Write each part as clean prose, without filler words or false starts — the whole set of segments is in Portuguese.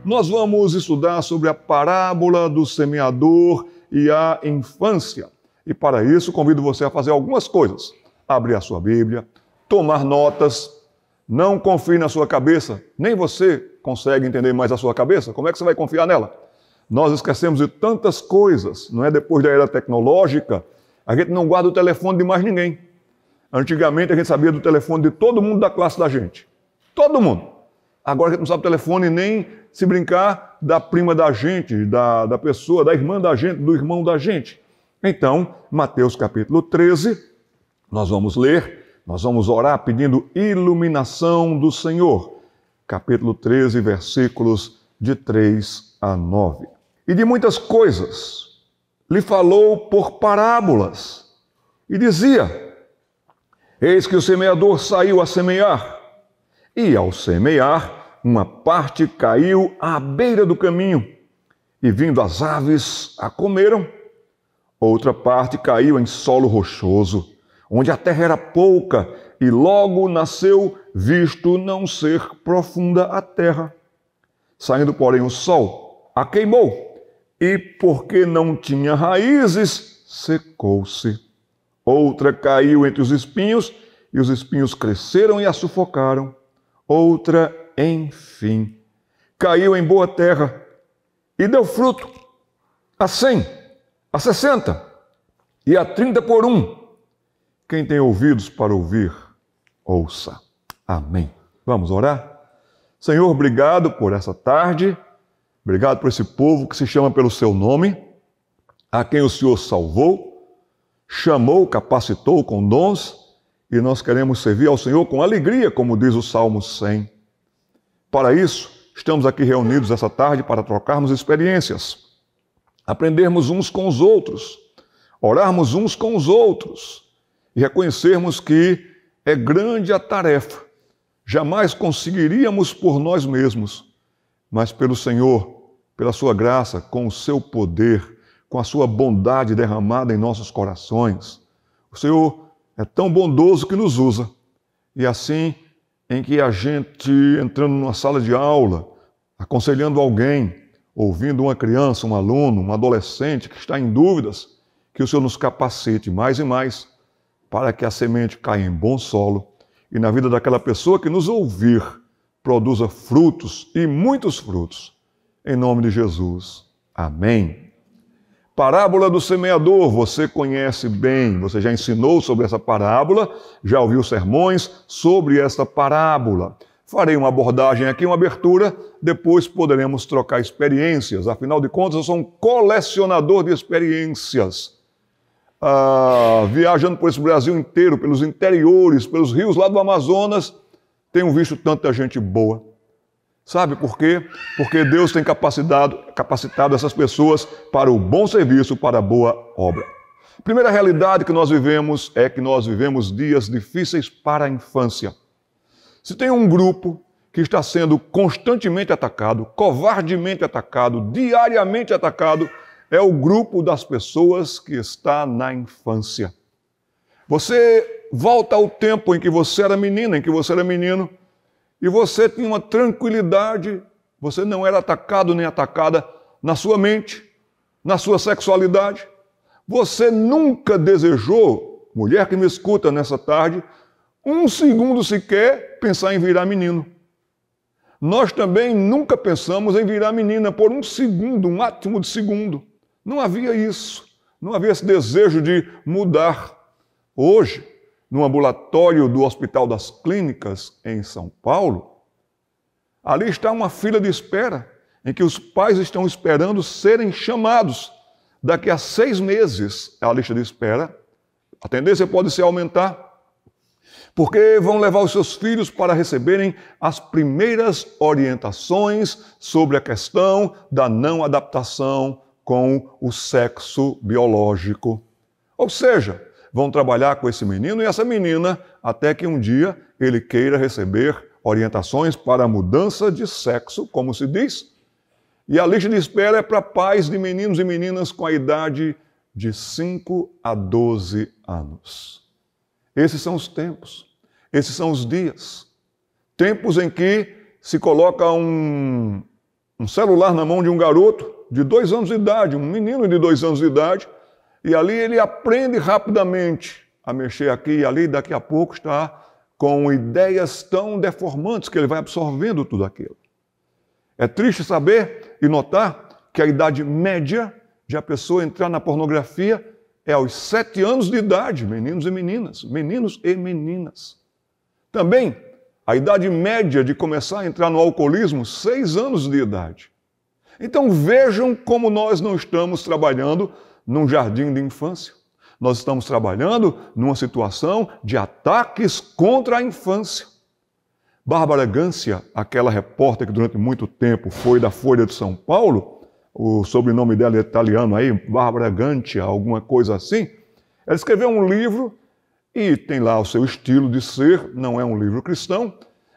nós vamos estudar sobre a parábola do semeador e a infância. E para isso, convido você a fazer algumas coisas. Abrir a sua Bíblia, tomar notas, não confie na sua cabeça, nem você consegue entender mais a sua cabeça, como é que você vai confiar nela? Nós esquecemos de tantas coisas, não é? Depois da era tecnológica, a gente não guarda o telefone de mais ninguém. Antigamente a gente sabia do telefone de todo mundo da classe da gente. Todo mundo. Agora a gente não sabe o telefone nem, se brincar, da prima da gente, da pessoa, da irmã da gente, do irmão da gente. Então, Mateus capítulo 13, nós vamos ler, nós vamos orar pedindo iluminação do Senhor. Capítulo 13, versículos de 3 a 9. E de muitas coisas lhe falou por parábolas, e dizia: eis que o semeador saiu a semear, e ao semear, uma parte caiu à beira do caminho, e vindo as aves a comeram. Outra parte caiu em solo rochoso, onde a terra era pouca, e logo nasceu, visto não ser profunda a terra. Saindo, porém, o sol a queimou, e porque não tinha raízes, secou-se. Outra caiu entre os espinhos, e os espinhos cresceram e a sufocaram. Outra, enfim, caiu em boa terra, e deu fruto, a 100, a 60 e a 30 por um. Quem tem ouvidos para ouvir, ouça. Amém. Vamos orar? Senhor, obrigado por essa tarde, obrigado por esse povo que se chama pelo seu nome, a quem o Senhor salvou, chamou, capacitou com dons, e nós queremos servir ao Senhor com alegria, como diz o Salmo 100. Para isso, estamos aqui reunidos essa tarde para trocarmos experiências, aprendermos uns com os outros, orarmos uns com os outros e reconhecermos que é grande a tarefa. Jamais conseguiríamos por nós mesmos, mas pelo Senhor, pela sua graça, com o seu poder, com a sua bondade derramada em nossos corações. O Senhor é tão bondoso que nos usa. E assim, em que a gente, entrando numa sala de aula, aconselhando alguém, ouvindo uma criança, um aluno, um adolescente que está em dúvidas, que o Senhor nos capacite mais e mais para que a semente caia em bom solo e na vida daquela pessoa que nos ouvir produza frutos e muitos frutos. Em nome de Jesus. Amém. Parábola do semeador, você conhece bem, você já ensinou sobre essa parábola, já ouviu sermões sobre essa parábola. Farei uma abordagem aqui, uma abertura, depois poderemos trocar experiências. Afinal de contas, eu sou um colecionador de experiências. Viajando por esse Brasil inteiro, pelos interiores, pelos rios lá do Amazonas, tenho visto tanta gente boa. Sabe por quê? Porque Deus tem capacitado essas pessoas para o bom serviço, para a boa obra. A primeira realidade que nós vivemos é que nós vivemos dias difíceis para a infância. Se tem um grupo que está sendo constantemente atacado, covardemente atacado, diariamente atacado, é o grupo das pessoas que está na infância. Você volta ao tempo em que você era menina, em que você era menino, e você tinha uma tranquilidade, você não era atacado nem atacada na sua mente, na sua sexualidade. Você nunca desejou, mulher que me escuta nessa tarde, um segundo sequer pensar em virar menino. Nós também nunca pensamos em virar menina por um segundo, um átimo de segundo. Não havia isso, não havia esse desejo de mudar. Hoje, no ambulatório do Hospital das Clínicas, em São Paulo, ali está uma fila de espera, em que os pais estão esperando serem chamados. Daqui a 6 meses é a lista de espera. A tendência pode se aumentar, porque vão levar os seus filhos para receberem as primeiras orientações sobre a questão da não adaptação com o sexo biológico. Ou seja, vão trabalhar com esse menino e essa menina até que um dia ele queira receber orientações para a mudança de sexo, como se diz. E a lista de espera é para pais de meninos e meninas com a idade de 5 a 12 anos. Esses são os tempos, esses são os dias. Tempos em que se coloca um um celular na mão de um garoto de 2 anos de idade, um menino de 2 anos de idade, e ali ele aprende rapidamente a mexer aqui e ali, daqui a pouco está com ideias tão deformantes que ele vai absorvendo tudo aquilo. É triste saber e notar que a idade média de a pessoa entrar na pornografia é aos 7 anos de idade, meninos e meninas. Também, a idade média de começar a entrar no alcoolismo, 6 anos de idade. Então vejam como nós não estamos trabalhando num jardim de infância. Nós estamos trabalhando numa situação de ataques contra a infância. Bárbara Gância, aquela repórter que durante muito tempo foi da Folha de São Paulo, o sobrenome dela é italiano aí, Bárbara Gantia, alguma coisa assim, ela escreveu um livro e tem lá o seu estilo de ser, não é um livro cristão,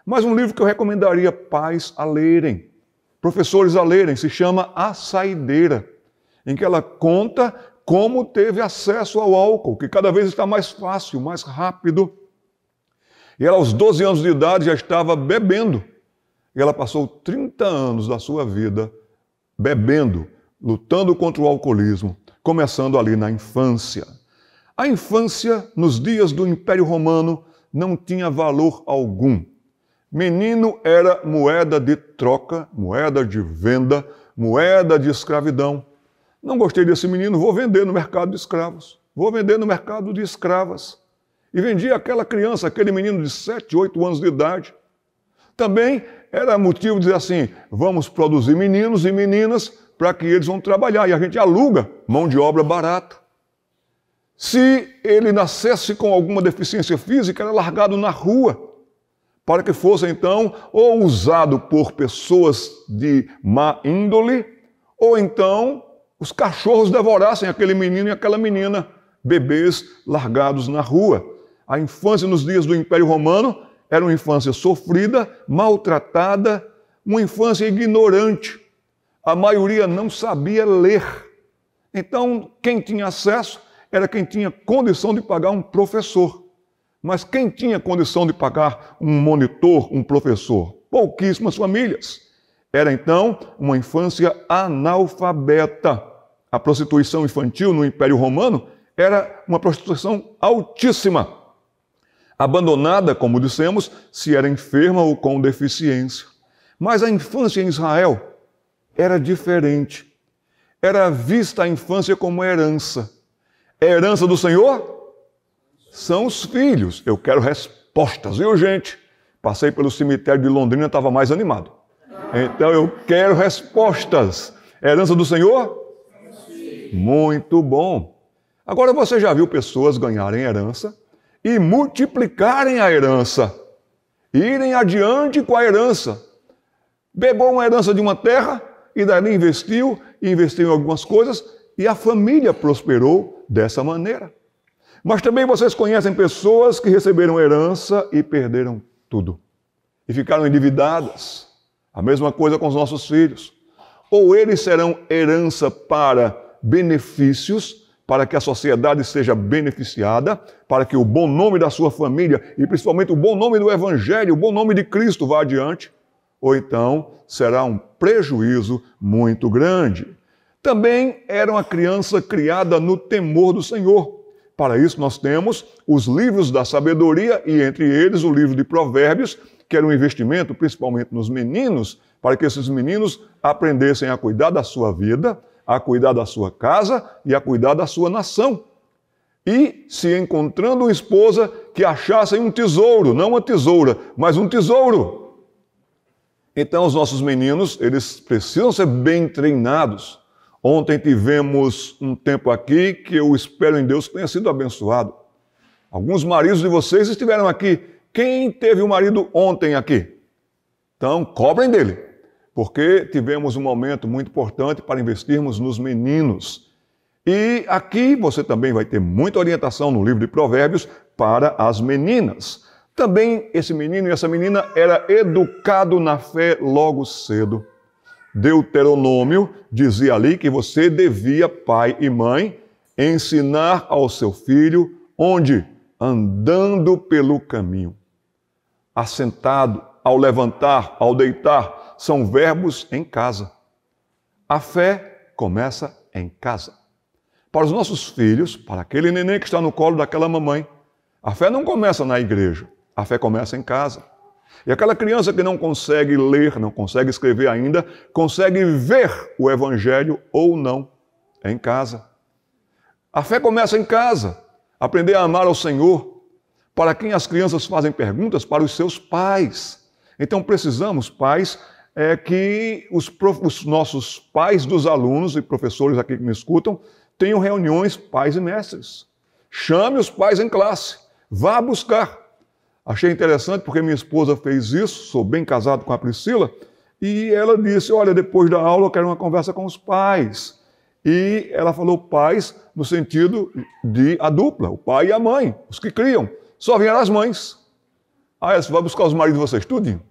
mas um livro que eu recomendaria pais a lerem, professores a lerem, se chama A Saideira, em que ela conta como teve acesso ao álcool, que cada vez está mais fácil, mais rápido. E ela, aos 12 anos de idade, já estava bebendo. E ela passou 30 anos da sua vida bebendo, lutando contra o alcoolismo, começando ali na infância. A infância, nos dias do Império Romano, não tinha valor algum. Menino era moeda de troca, moeda de venda, moeda de escravidão. Não gostei desse menino, vou vender no mercado de escravos. Vou vender no mercado de escravas. E vendia aquela criança, aquele menino de 7, 8 anos de idade. Também era motivo de dizer assim, vamos produzir meninos e meninas para que eles vão trabalhar. E a gente aluga mão de obra barata. Se ele nascesse com alguma deficiência física, era largado na rua, para que fosse então ou usado por pessoas de má índole, ou então os cachorros devorassem aquele menino e aquela menina, bebês largados na rua. A infância nos dias do Império Romano era uma infância sofrida, maltratada, uma infância ignorante. A maioria não sabia ler. Então, quem tinha acesso era quem tinha condição de pagar um professor. Mas quem tinha condição de pagar um monitor, um professor? Pouquíssimas famílias. Era então uma infância analfabeta. A prostituição infantil no Império Romano era uma prostituição altíssima. Abandonada, como dissemos, se era enferma ou com deficiência. Mas a infância em Israel era diferente. Era vista a infância como herança. É herança do Senhor? São os filhos. Eu quero respostas, viu, gente? Passei pelo cemitério de Londrina, estava mais animado. Então eu quero respostas. É herança do Senhor? Muito bom. Agora você já viu pessoas ganharem herança e multiplicarem a herança, irem adiante com a herança. Pegou uma herança de uma terra e dali investiu em algumas coisas e a família prosperou dessa maneira. Mas também vocês conhecem pessoas que receberam herança e perderam tudo e ficaram endividadas. A mesma coisa com os nossos filhos. Ou eles serão herança para benefícios, para que a sociedade seja beneficiada, para que o bom nome da sua família e principalmente o bom nome do Evangelho, o bom nome de Cristo vá adiante, ou então será um prejuízo muito grande. Também era uma criança criada no temor do Senhor. Para isso nós temos os livros da sabedoria e entre eles o livro de Provérbios, que era um investimento principalmente nos meninos, para que esses meninos aprendessem a cuidar da sua vida, a cuidar da sua casa e a cuidar da sua nação. E, se encontrando uma esposa, que achassem um tesouro, não uma tesoura, mas um tesouro. Então, os nossos meninos, eles precisam ser bem treinados. Ontem tivemos um tempo aqui que eu espero em Deus que tenha sido abençoado. Alguns maridos de vocês estiveram aqui. Quem teve um marido ontem aqui? Então, cobrem dele. Porque tivemos um momento muito importante para investirmos nos meninos. E aqui você também vai ter muita orientação no livro de Provérbios para as meninas. Também esse menino e essa menina era educado na fé logo cedo. Deuteronômio dizia ali que você devia, pai e mãe, ensinar ao seu filho onde? Andando pelo caminho. Assentado, ao levantar, ao deitar, são verbos em casa. A fé começa em casa. Para os nossos filhos, para aquele neném que está no colo daquela mamãe, a fé não começa na igreja, a fé começa em casa. E aquela criança que não consegue ler, não consegue escrever ainda, consegue ver o Evangelho ou não em casa. A fé começa em casa. Aprender a amar ao Senhor. Para quem as crianças fazem perguntas? Para os seus pais. Então precisamos, pais, que os nossos pais dos alunos e professores aqui que me escutam tenham reuniões pais e mestres. Chame os pais em classe. Vá buscar. Achei interessante porque minha esposa fez isso, sou bem casado com a Priscila, e ela disse, olha, depois da aula eu quero uma conversa com os pais. E ela falou pais no sentido de a dupla, o pai e a mãe, os que criam. Só vieram as mães. Aí você vai buscar os maridos de vocês, tudinho.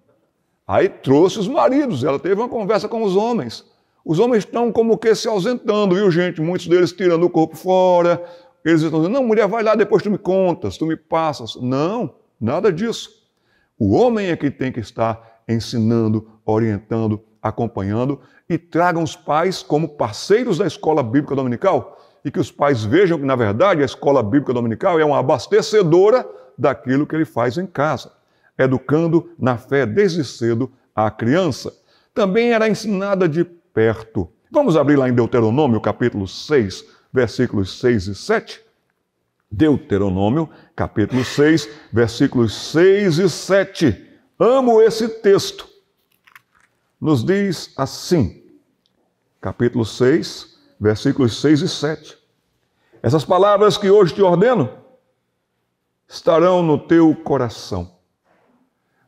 Aí trouxe os maridos, ela teve uma conversa com os homens. Os homens estão como que se ausentando, viu gente? Muitos deles tirando o corpo fora. Eles estão dizendo, não, mulher, vai lá, depois tu me contas, tu me passas. Não, nada disso. O homem é que tem que estar ensinando, orientando, acompanhando, e tragam os pais como parceiros da escola bíblica dominical, e que os pais vejam que, na verdade, a escola bíblica dominical é uma abastecedora daquilo que ele faz em casa, educando na fé desde cedo a criança. Também era ensinada de perto. Vamos abrir lá em Deuteronômio, capítulo 6, versículos 6 e 7. Deuteronômio, capítulo 6, versículos 6 e 7. Amo esse texto. Nos diz assim, capítulo 6, versículos 6 e 7. Essas palavras que hoje te ordeno estarão no teu coração.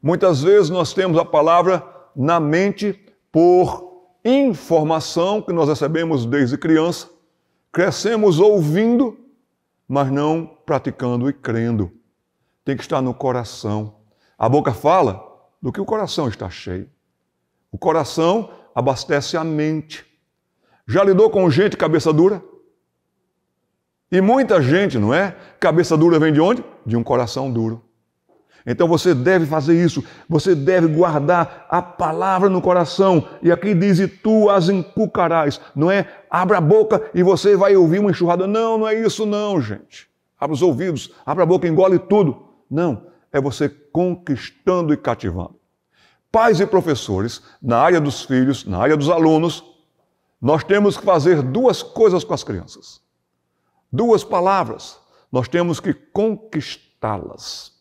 Muitas vezes nós temos a palavra na mente por informação que nós recebemos desde criança, crescemos ouvindo, mas não praticando e crendo. Tem que estar no coração. A boca fala do que o coração está cheio. O coração abastece a mente. Já lidou com gente cabeça dura? E muita gente, não é? Cabeça dura vem de onde? De um coração duro. Então você deve fazer isso. Você deve guardar a palavra no coração. E aqui diz, e tu as inculcarás. Não é abra a boca e você vai ouvir uma enxurrada. Não, não é isso não, gente. Abra os ouvidos, abra a boca, engole tudo. Não, é você conquistando e cativando. Pais e professores, na área dos filhos, na área dos alunos, nós temos que fazer duas coisas com as crianças. Duas palavras. Nós temos que conquistá-las.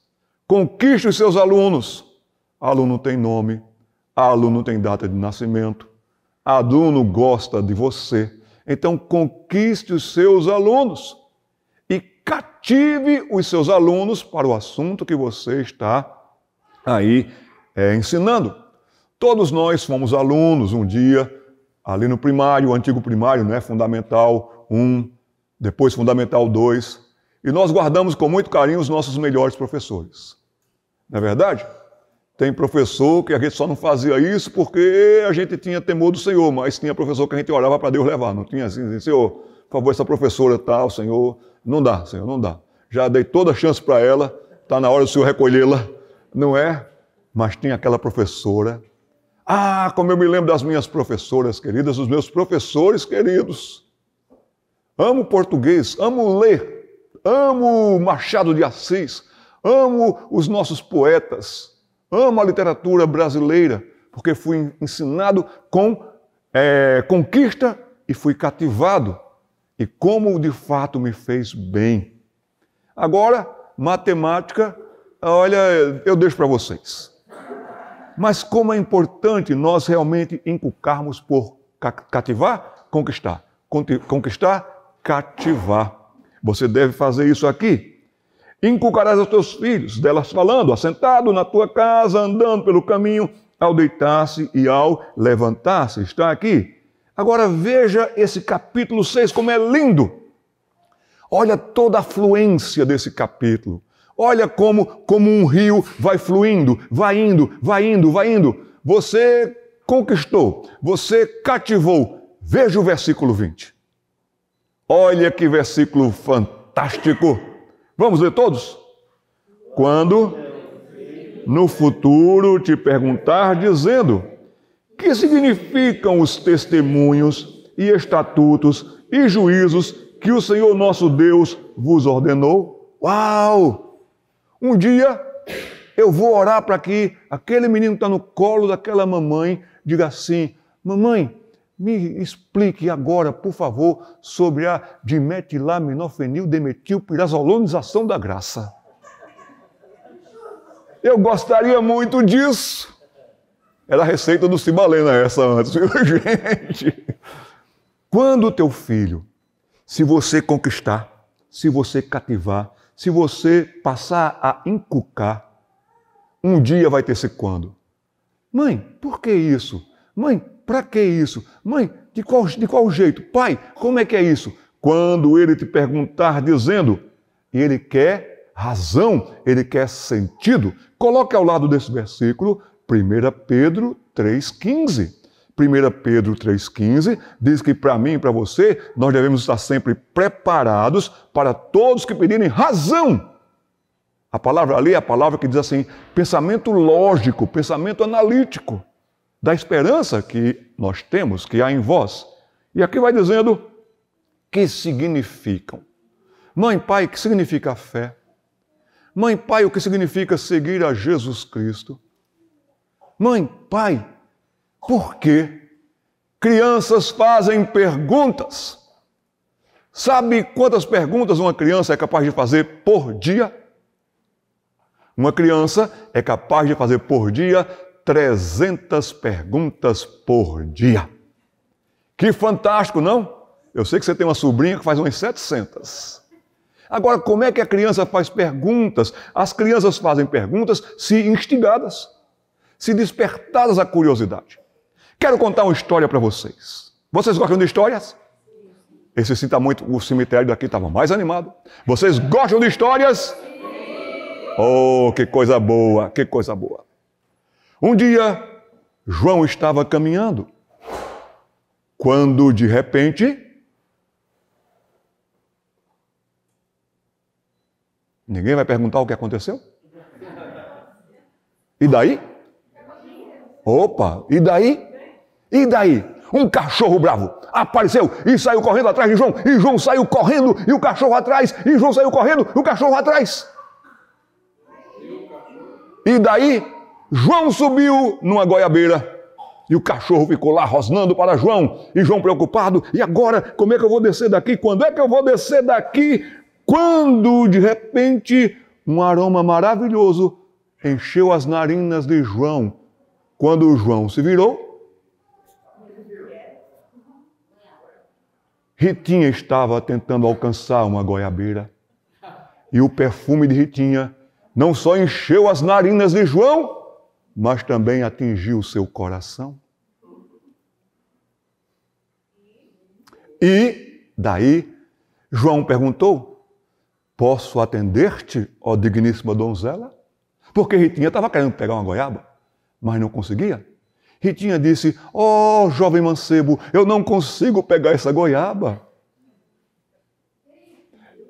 Conquiste os seus alunos. Aluno tem nome, aluno tem data de nascimento, aluno gosta de você. Então, conquiste os seus alunos e cative os seus alunos para o assunto que você está aí ensinando. Todos nós fomos alunos um dia, ali no primário, o antigo primário, né? Fundamental 1, depois Fundamental 2, e nós guardamos com muito carinho os nossos melhores professores. Não é verdade? Tem professor que a gente só não fazia isso porque a gente tinha temor do Senhor, mas tinha professor que a gente orava para Deus levar. Não tinha assim, Senhor, por favor, essa professora tal, Senhor, não dá, Senhor, não dá. Já dei toda a chance para ela, está na hora do Senhor recolhê-la, não é? Mas tinha aquela professora. Ah, como eu me lembro das minhas professoras queridas, dos meus professores queridos. Amo português, amo ler, amo Machado de Assis, amo os nossos poetas, amo a literatura brasileira, porque fui ensinado com conquista e fui cativado. E como de fato me fez bem. Agora, matemática, olha, eu deixo para vocês. Mas como é importante nós realmente inculcarmos por cativar, conquistar. Conquistar, cativar. Você deve fazer isso aqui. Inculcarás aos teus filhos, delas falando, assentado na tua casa, andando pelo caminho, ao deitar-se e ao levantar-se. Está aqui. Agora veja esse capítulo 6, como é lindo. Olha toda a fluência desse capítulo. Olha como um rio vai fluindo, vai indo, vai indo, vai indo. Você conquistou, você cativou. Veja o versículo 20. Olha que versículo fantástico. Vamos ler todos? Quando no futuro te perguntar dizendo, que significam os testemunhos e estatutos e juízos que o Senhor nosso Deus vos ordenou? Uau! Um dia eu vou orar para que aquele menino que está no colo daquela mamãe diga assim: mamãe, me explique agora, por favor, sobre a dimetilaminofenildemetilpirazolonização da graça. Eu gostaria muito disso. Era a receita do Cibalena essa antes, viu, gente? Quando o teu filho, se você conquistar, se você cativar, se você passar a inculcar, um dia vai ter esse quando. Mãe, por que isso? Mãe, para que isso? Mãe, de qual jeito? Pai, como é que é isso? Quando ele te perguntar dizendo, ele quer razão, ele quer sentido, coloque ao lado desse versículo 1 Pedro 3,15. 1 Pedro 3,15 diz que para mim e para você, nós devemos estar sempre preparados para todos que pedirem razão. A palavra ali é a palavra que diz assim, pensamento lógico, pensamento analítico, da esperança que nós temos, que há em vós. E aqui vai dizendo que significam. Mãe, pai, o que significa a fé? Mãe, pai, o que significa seguir a Jesus Cristo? Mãe, pai, por que crianças fazem perguntas? Sabe quantas perguntas uma criança é capaz de fazer por dia? Uma criança é capaz de fazer por dia 300 perguntas por dia. Que fantástico, não? Eu sei que você tem uma sobrinha que faz umas 700. Agora, como é que a criança faz perguntas? As crianças fazem perguntas se instigadas, se despertadas à curiosidade. Quero contar uma história para vocês. Vocês gostam de histórias? Esse sim está muito, o cemitério daqui estava mais animado. Vocês gostam de histórias? Oh, que coisa boa, que coisa boa. Um dia, João estava caminhando, quando de repente, ninguém vai perguntar o que aconteceu? E daí? Opa, e daí? E daí? Um cachorro bravo apareceu e saiu correndo atrás de João, e João saiu correndo, e o cachorro atrás, e João saiu correndo, e o cachorro atrás. E daí, João subiu numa goiabeira e o cachorro ficou lá rosnando para João. E João preocupado, e agora, como é que eu vou descer daqui? Quando é que eu vou descer daqui? Quando, de repente, um aroma maravilhoso encheu as narinas de João. Quando João se virou, Ritinha estava tentando alcançar uma goiabeira. E o perfume de Ritinha não só encheu as narinas de João, mas também atingiu o seu coração. E daí, João perguntou, posso atender-te, ó digníssima donzela? Porque Ritinha estava querendo pegar uma goiaba, mas não conseguia. Ritinha disse, ó jovem mancebo, eu não consigo pegar essa goiaba.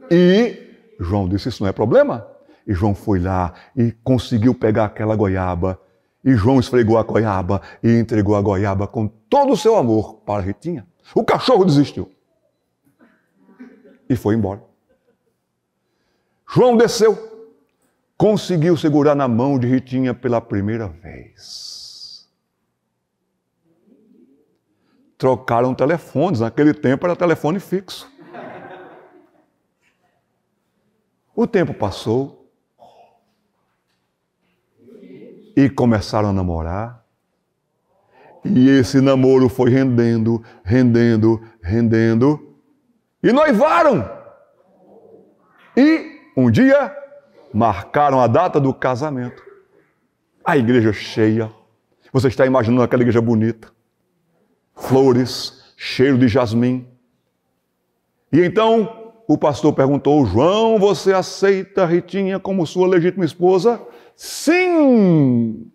E João disse, isso não é problema. E João foi lá e conseguiu pegar aquela goiaba. E João esfregou a goiaba e entregou a goiaba com todo o seu amor para Ritinha. O cachorro desistiu. E foi embora. João desceu. Conseguiu segurar na mão de Ritinha pela primeira vez. Trocaram telefones. Naquele tempo era telefone fixo. O tempo passou. E começaram a namorar. E esse namoro foi rendendo. E noivaram. E um dia marcaram a data do casamento. A igreja cheia. Você está imaginando aquela igreja bonita. Flores, cheiro de jasmim. E então o pastor perguntou, João, você aceita Ritinha como sua legítima esposa? Sim!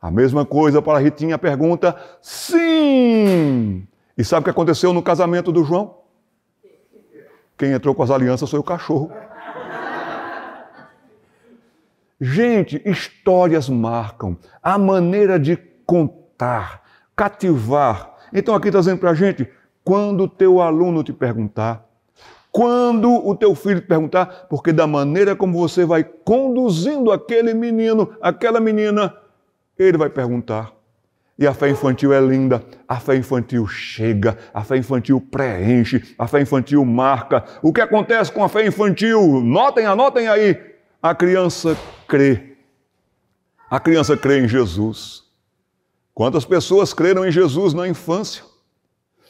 A mesma coisa para a Ritinha pergunta, sim! E sabe o que aconteceu no casamento do João? Quem entrou com as alianças foi o cachorro. Gente, histórias marcam. A maneira de contar cativar. Então aqui está dizendo para a gente, quando o teu aluno te perguntar, quando o teu filho te perguntar, porque da maneira como você vai conduzindo aquele menino, aquela menina, ele vai perguntar. E a fé infantil é linda, a fé infantil chega, a fé infantil preenche, a fé infantil marca. O que acontece com a fé infantil? Anotem aí. A criança crê. A criança crê em Jesus. Quantas pessoas creram em Jesus na infância?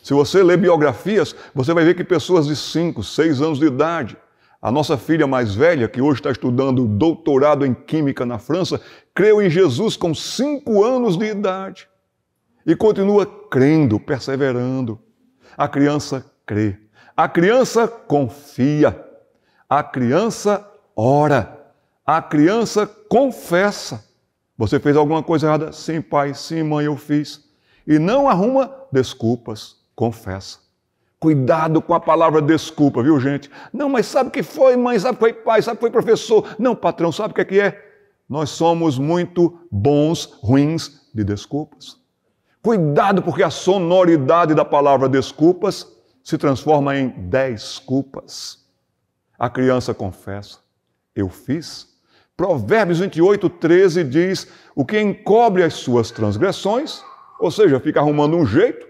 Se você ler biografias, você vai ver que pessoas de 5, 6 anos de idade, a nossa filha mais velha, que hoje está estudando doutorado em Química na França, creu em Jesus com 5 anos de idade. E continua crendo, perseverando. A criança crê. A criança confia. A criança ora. A criança confessa. Você fez alguma coisa errada? Sim, pai, sim, mãe, eu fiz. E não arruma desculpas, confessa. Cuidado com a palavra desculpa, viu, gente? Não, mas sabe o que foi, mãe? Sabe o que foi, pai? Sabe o que foi, professor? Não, patrão, sabe o que é? Nós somos muito ruins de desculpas. Cuidado, porque a sonoridade da palavra desculpas se transforma em desculpas. A criança confessa, eu fiz. Provérbios 28, 13 diz, o que encobre as suas transgressões, ou seja, fica arrumando um jeito,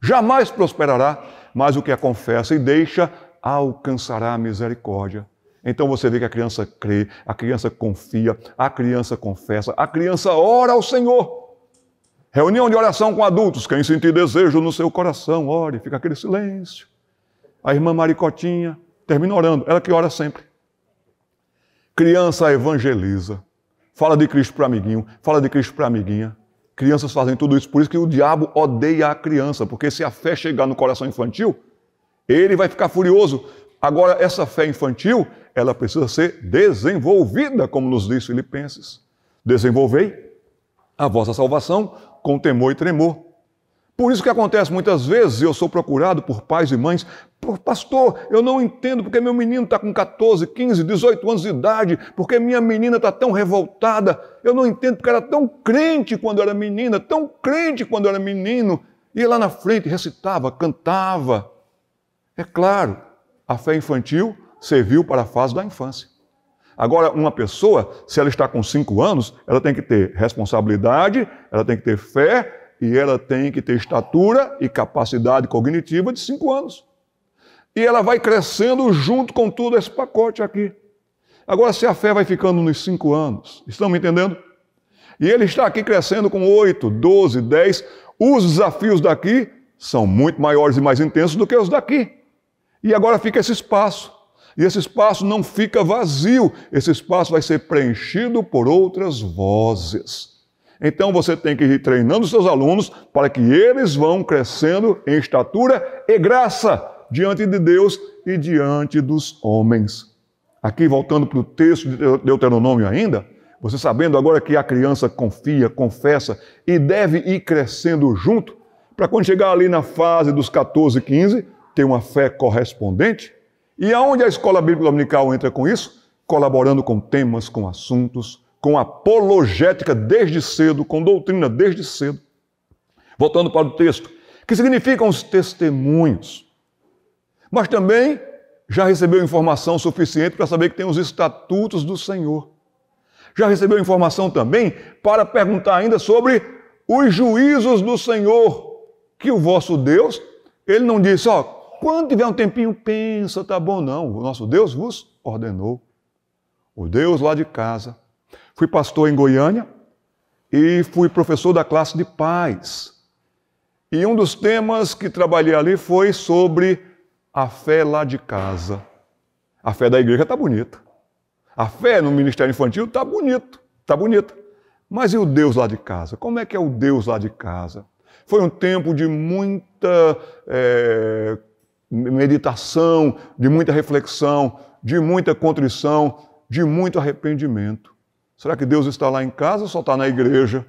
jamais prosperará, mas o que a confessa e deixa, alcançará a misericórdia. Então você vê que a criança crê, a criança confia, a criança confessa, a criança ora ao Senhor. Reunião de oração com adultos, quem sentir desejo no seu coração, ore, fica aquele silêncio. A irmã Maricotinha termina orando, ela que ora sempre. Criança evangeliza, fala de Cristo para amiguinho, fala de Cristo para amiguinha. Crianças fazem tudo isso, por isso que o diabo odeia a criança, porque se a fé chegar no coração infantil, ele vai ficar furioso. Agora, essa fé infantil, ela precisa ser desenvolvida, como nos diz Filipenses. Desenvolvei a vossa salvação com temor e tremor. Por isso que acontece muitas vezes, eu sou procurado por pais e mães, pastor, eu não entendo porque meu menino está com 14, 15, 18 anos de idade, porque minha menina está tão revoltada, eu não entendo porque era tão crente quando era menina, tão crente quando era menino, ia lá na frente, recitava, cantava. É claro, a fé infantil serviu para a fase da infância. Agora, uma pessoa, se ela está com 5 anos, ela tem que ter responsabilidade, ela tem que ter fé e ela tem que ter estatura e capacidade cognitiva de 5 anos. E ela vai crescendo junto com todo esse pacote aqui. Agora, se a fé vai ficando nos 5 anos, estão me entendendo? E ele está aqui crescendo com 8, 12, 10, os desafios daqui são muito maiores e mais intensos do que os daqui. E agora fica esse espaço. E esse espaço não fica vazio, esse espaço vai ser preenchido por outras vozes. Então você tem que ir treinando os seus alunos para que eles vão crescendo em estatura e graça diante de Deus e diante dos homens. Aqui, voltando para o texto de Deuteronômio ainda, você sabendo agora que a criança confia, confessa e deve ir crescendo junto, para quando chegar ali na fase dos 14, 15, ter uma fé correspondente. E aonde a Escola Bíblica Dominical entra com isso? Colaborando com temas, com assuntos, com apologética desde cedo, com doutrina desde cedo. Voltando para o texto, que significam os testemunhos. Mas também já recebeu informação suficiente para saber que tem os estatutos do Senhor. Já recebeu informação também para perguntar ainda sobre os juízos do Senhor, que o vosso Deus, ele não disse, quando tiver um tempinho, pensa, tá bom, não. O nosso Deus vos ordenou. O Deus lá de casa. Fui pastor em Goiânia e fui professor da classe de pais. E um dos temas que trabalhei ali foi sobre a fé lá de casa. A fé da igreja está bonita. A fé no ministério infantil está bonita. Mas e o Deus lá de casa? Como é que é o Deus lá de casa? Foi um tempo de muita meditação, de muita reflexão, de muita contrição, de muito arrependimento. Será que Deus está lá em casa ou só está na igreja?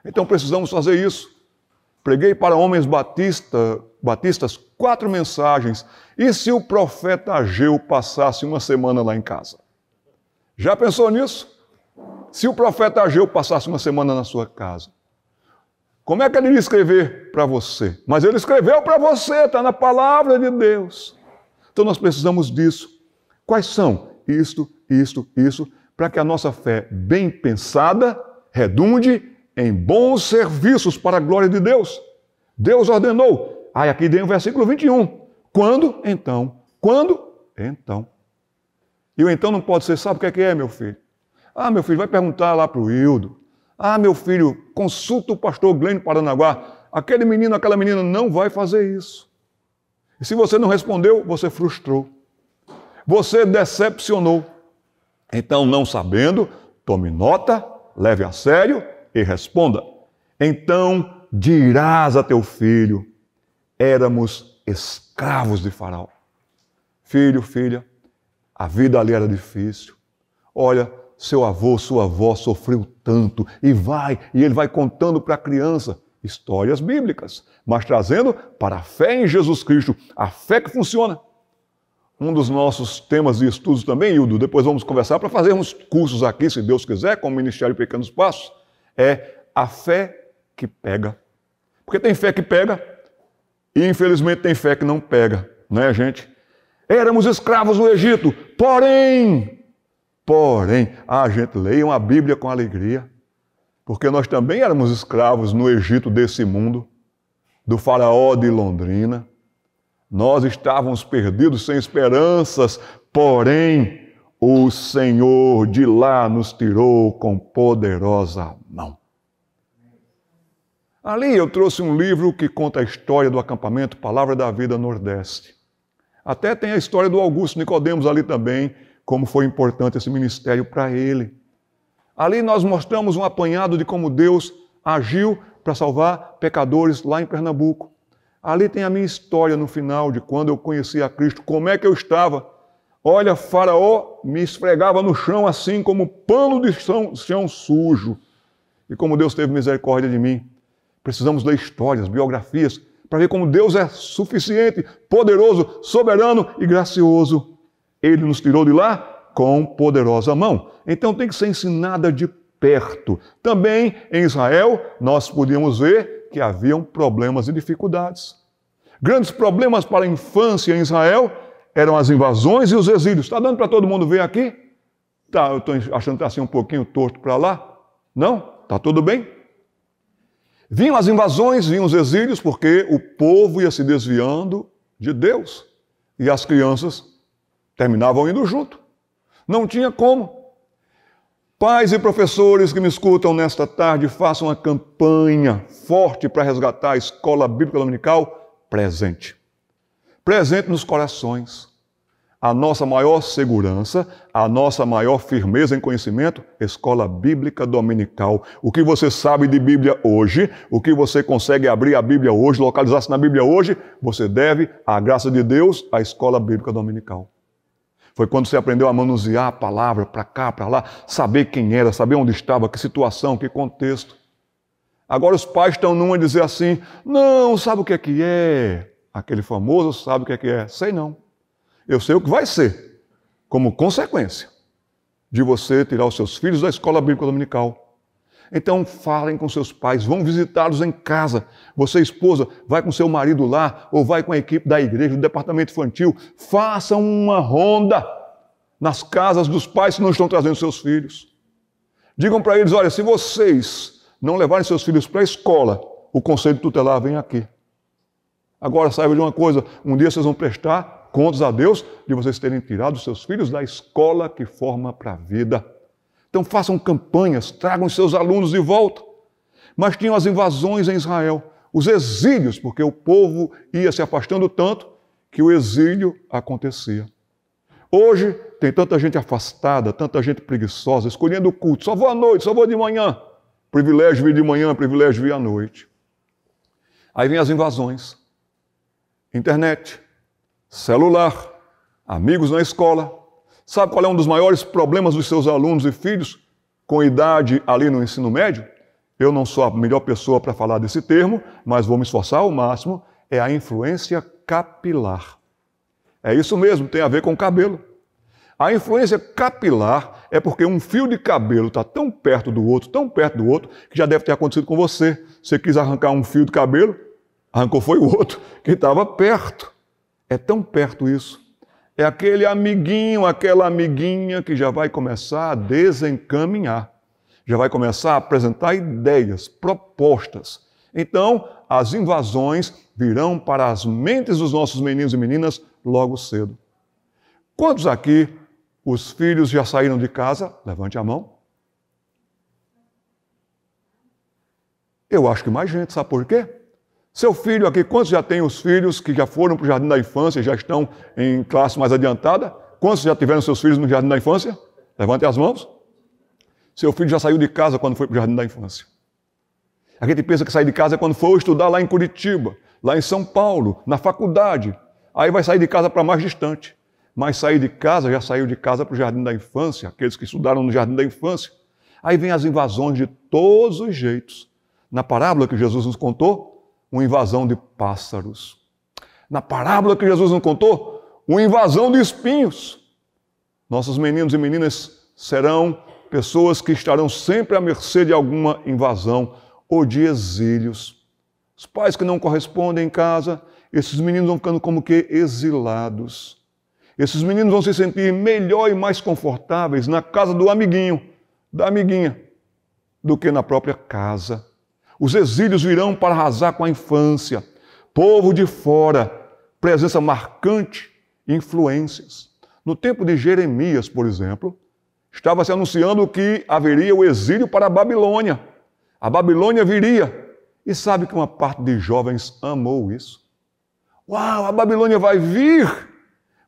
Então precisamos fazer isso. Preguei para homens batistas 4 mensagens. E se o profeta Ageu passasse uma semana lá em casa? Já pensou nisso? Se o profeta Ageu passasse uma semana na sua casa? Como é que ele ia escrever para você? Mas ele escreveu para você, está na palavra de Deus. Então nós precisamos disso. Quais são isto, para que a nossa fé bem pensada redunde em bons serviços para a glória de Deus. Deus ordenou. Aí aqui tem o versículo 21. Quando? Então. Quando? Então. E o então não pode ser, sabe o que é, meu filho? Ah, meu filho, vai perguntar lá para o Hildo. Ah, meu filho, consulta o pastor Glênio Paranaguá. Aquele menino, aquela menina não vai fazer isso. E se você não respondeu, você frustrou. Você decepcionou. Então, não sabendo, tome nota, leve a sério e responda. Então dirás a teu filho, éramos escravos de Faraó. Filho, filha, a vida ali era difícil. Olha, seu avô, sua avó sofreu tanto. E ele vai contando para a criança histórias bíblicas, mas trazendo para a fé em Jesus Cristo, a fé que funciona. Um dos nossos temas de estudos também, Hildo, depois vamos conversar para fazer uns cursos aqui, se Deus quiser, com o Ministério Pequenos Passos, é a fé que pega. Porque tem fé que pega e infelizmente tem fé que não pega, né, gente? Éramos escravos no Egito, porém, gente, leiam a Bíblia com alegria, porque nós também éramos escravos no Egito desse mundo, do faraó de Londrina. Nós estávamos perdidos, sem esperanças, porém, o Senhor de lá nos tirou com poderosa mão. Ali eu trouxe um livro que conta a história do acampamento Palavra da Vida Nordeste. Até tem a história do Augusto Nicodemos ali também, como foi importante esse ministério para ele. Ali nós mostramos um apanhado de como Deus agiu para salvar pecadores lá em Pernambuco. Ali tem a minha história no final de quando eu conheci a Cristo, como é que eu estava. Olha, Faraó me esfregava no chão assim como pano de chão sujo. E como Deus teve misericórdia de mim. Precisamos ler histórias, biografias, para ver como Deus é suficiente, poderoso, soberano e gracioso. Ele nos tirou de lá com poderosa mão. Então tem que ser ensinada de perto. Também em Israel nós podíamos ver que haviam problemas e dificuldades. Grandes problemas para a infância em Israel eram as invasões e os exílios. Está dando para todo mundo ver aqui? Tá, eu estou achando que está assim um pouquinho torto para lá. Não? Está tudo bem? Vinham as invasões, vinham os exílios, porque o povo ia se desviando de Deus. E as crianças terminavam indo junto. Não tinha como. Pais e professores que me escutam nesta tarde, façam uma campanha forte para resgatar a Escola Bíblica Dominical presente. Presente nos corações. A nossa maior segurança, a nossa maior firmeza em conhecimento, Escola Bíblica Dominical. O que você sabe de Bíblia hoje, o que você consegue abrir a Bíblia hoje, localizar-se na Bíblia hoje, você deve, à graça de Deus, à Escola Bíblica Dominical. Foi quando você aprendeu a manusear a palavra para cá, para lá, saber quem era, saber onde estava, que situação, que contexto. Agora os pais estão numa a dizer assim, não, sabe o que é? Aquele famoso sabe o que é? Sei não. Eu sei o que vai ser, como consequência de você tirar os seus filhos da Escola Bíblica Dominical. Então falem com seus pais, vão visitá-los em casa. Você, esposa, vai com seu marido lá, ou vai com a equipe da igreja, do departamento infantil. Façam uma ronda nas casas dos pais que não estão trazendo seus filhos. Digam para eles, olha, se vocês não levarem seus filhos para a escola, o conselho tutelar vem aqui. Agora saiba de uma coisa, um dia vocês vão prestar contas a Deus de vocês terem tirado os seus filhos da escola que forma para a vida. Então façam campanhas, tragam seus alunos de volta. Mas tinham as invasões em Israel, os exílios, porque o povo ia se afastando tanto que o exílio acontecia. Hoje tem tanta gente afastada, tanta gente preguiçosa, escolhendo o culto. Só vou à noite, só vou de manhã. Privilégio vir de manhã, privilégio vir à noite. Aí vem as invasões. Internet, celular, amigos na escola. Sabe qual é um dos maiores problemas dos seus alunos e filhos com idade ali no ensino médio? Eu não sou a melhor pessoa para falar desse termo, mas vou me esforçar ao máximo. É a influência capilar. É isso mesmo, tem a ver com o cabelo. A influência capilar é porque um fio de cabelo está tão perto do outro, que já deve ter acontecido com você. Você quis arrancar um fio de cabelo, arrancou foi o outro, que estava perto. É tão perto isso. É aquele amiguinho, aquela amiguinha que já vai começar a desencaminhar. Já vai começar a apresentar ideias, propostas. Então, as invasões virão para as mentes dos nossos meninos e meninas logo cedo. Quantos aqui os filhos já saíram de casa? Levante a mão. Eu acho que mais gente, sabe por quê? Seu filho aqui, quantos já têm os filhos que já foram para o jardim da infância e já estão em classe mais adiantada? Quantos já tiveram seus filhos no jardim da infância? Levante as mãos. Seu filho já saiu de casa quando foi para o jardim da infância. A gente pensa que sair de casa é quando for estudar lá em Curitiba, lá em São Paulo, na faculdade. Aí vai sair de casa para mais distante. Mas sair de casa, já saiu de casa para o jardim da infância, aqueles que estudaram no jardim da infância. Aí vem as invasões de todos os jeitos. Na parábola que Jesus nos contou, uma invasão de pássaros. Na parábola que Jesus nos contou, uma invasão de espinhos. Nossos meninos e meninas serão pessoas que estarão sempre à mercê de alguma invasão ou de exílios. Os pais que não correspondem em casa, esses meninos vão ficando como que exilados. Esses meninos vão se sentir melhor e mais confortáveis na casa do amiguinho, da amiguinha, do que na própria casa. Os exílios virão para arrasar com a infância. Povo de fora, presença marcante, influências. No tempo de Jeremias, por exemplo, estava se anunciando que haveria o exílio para a Babilônia. A Babilônia viria. E sabe que uma parte de jovens amou isso? Uau, a Babilônia vai vir!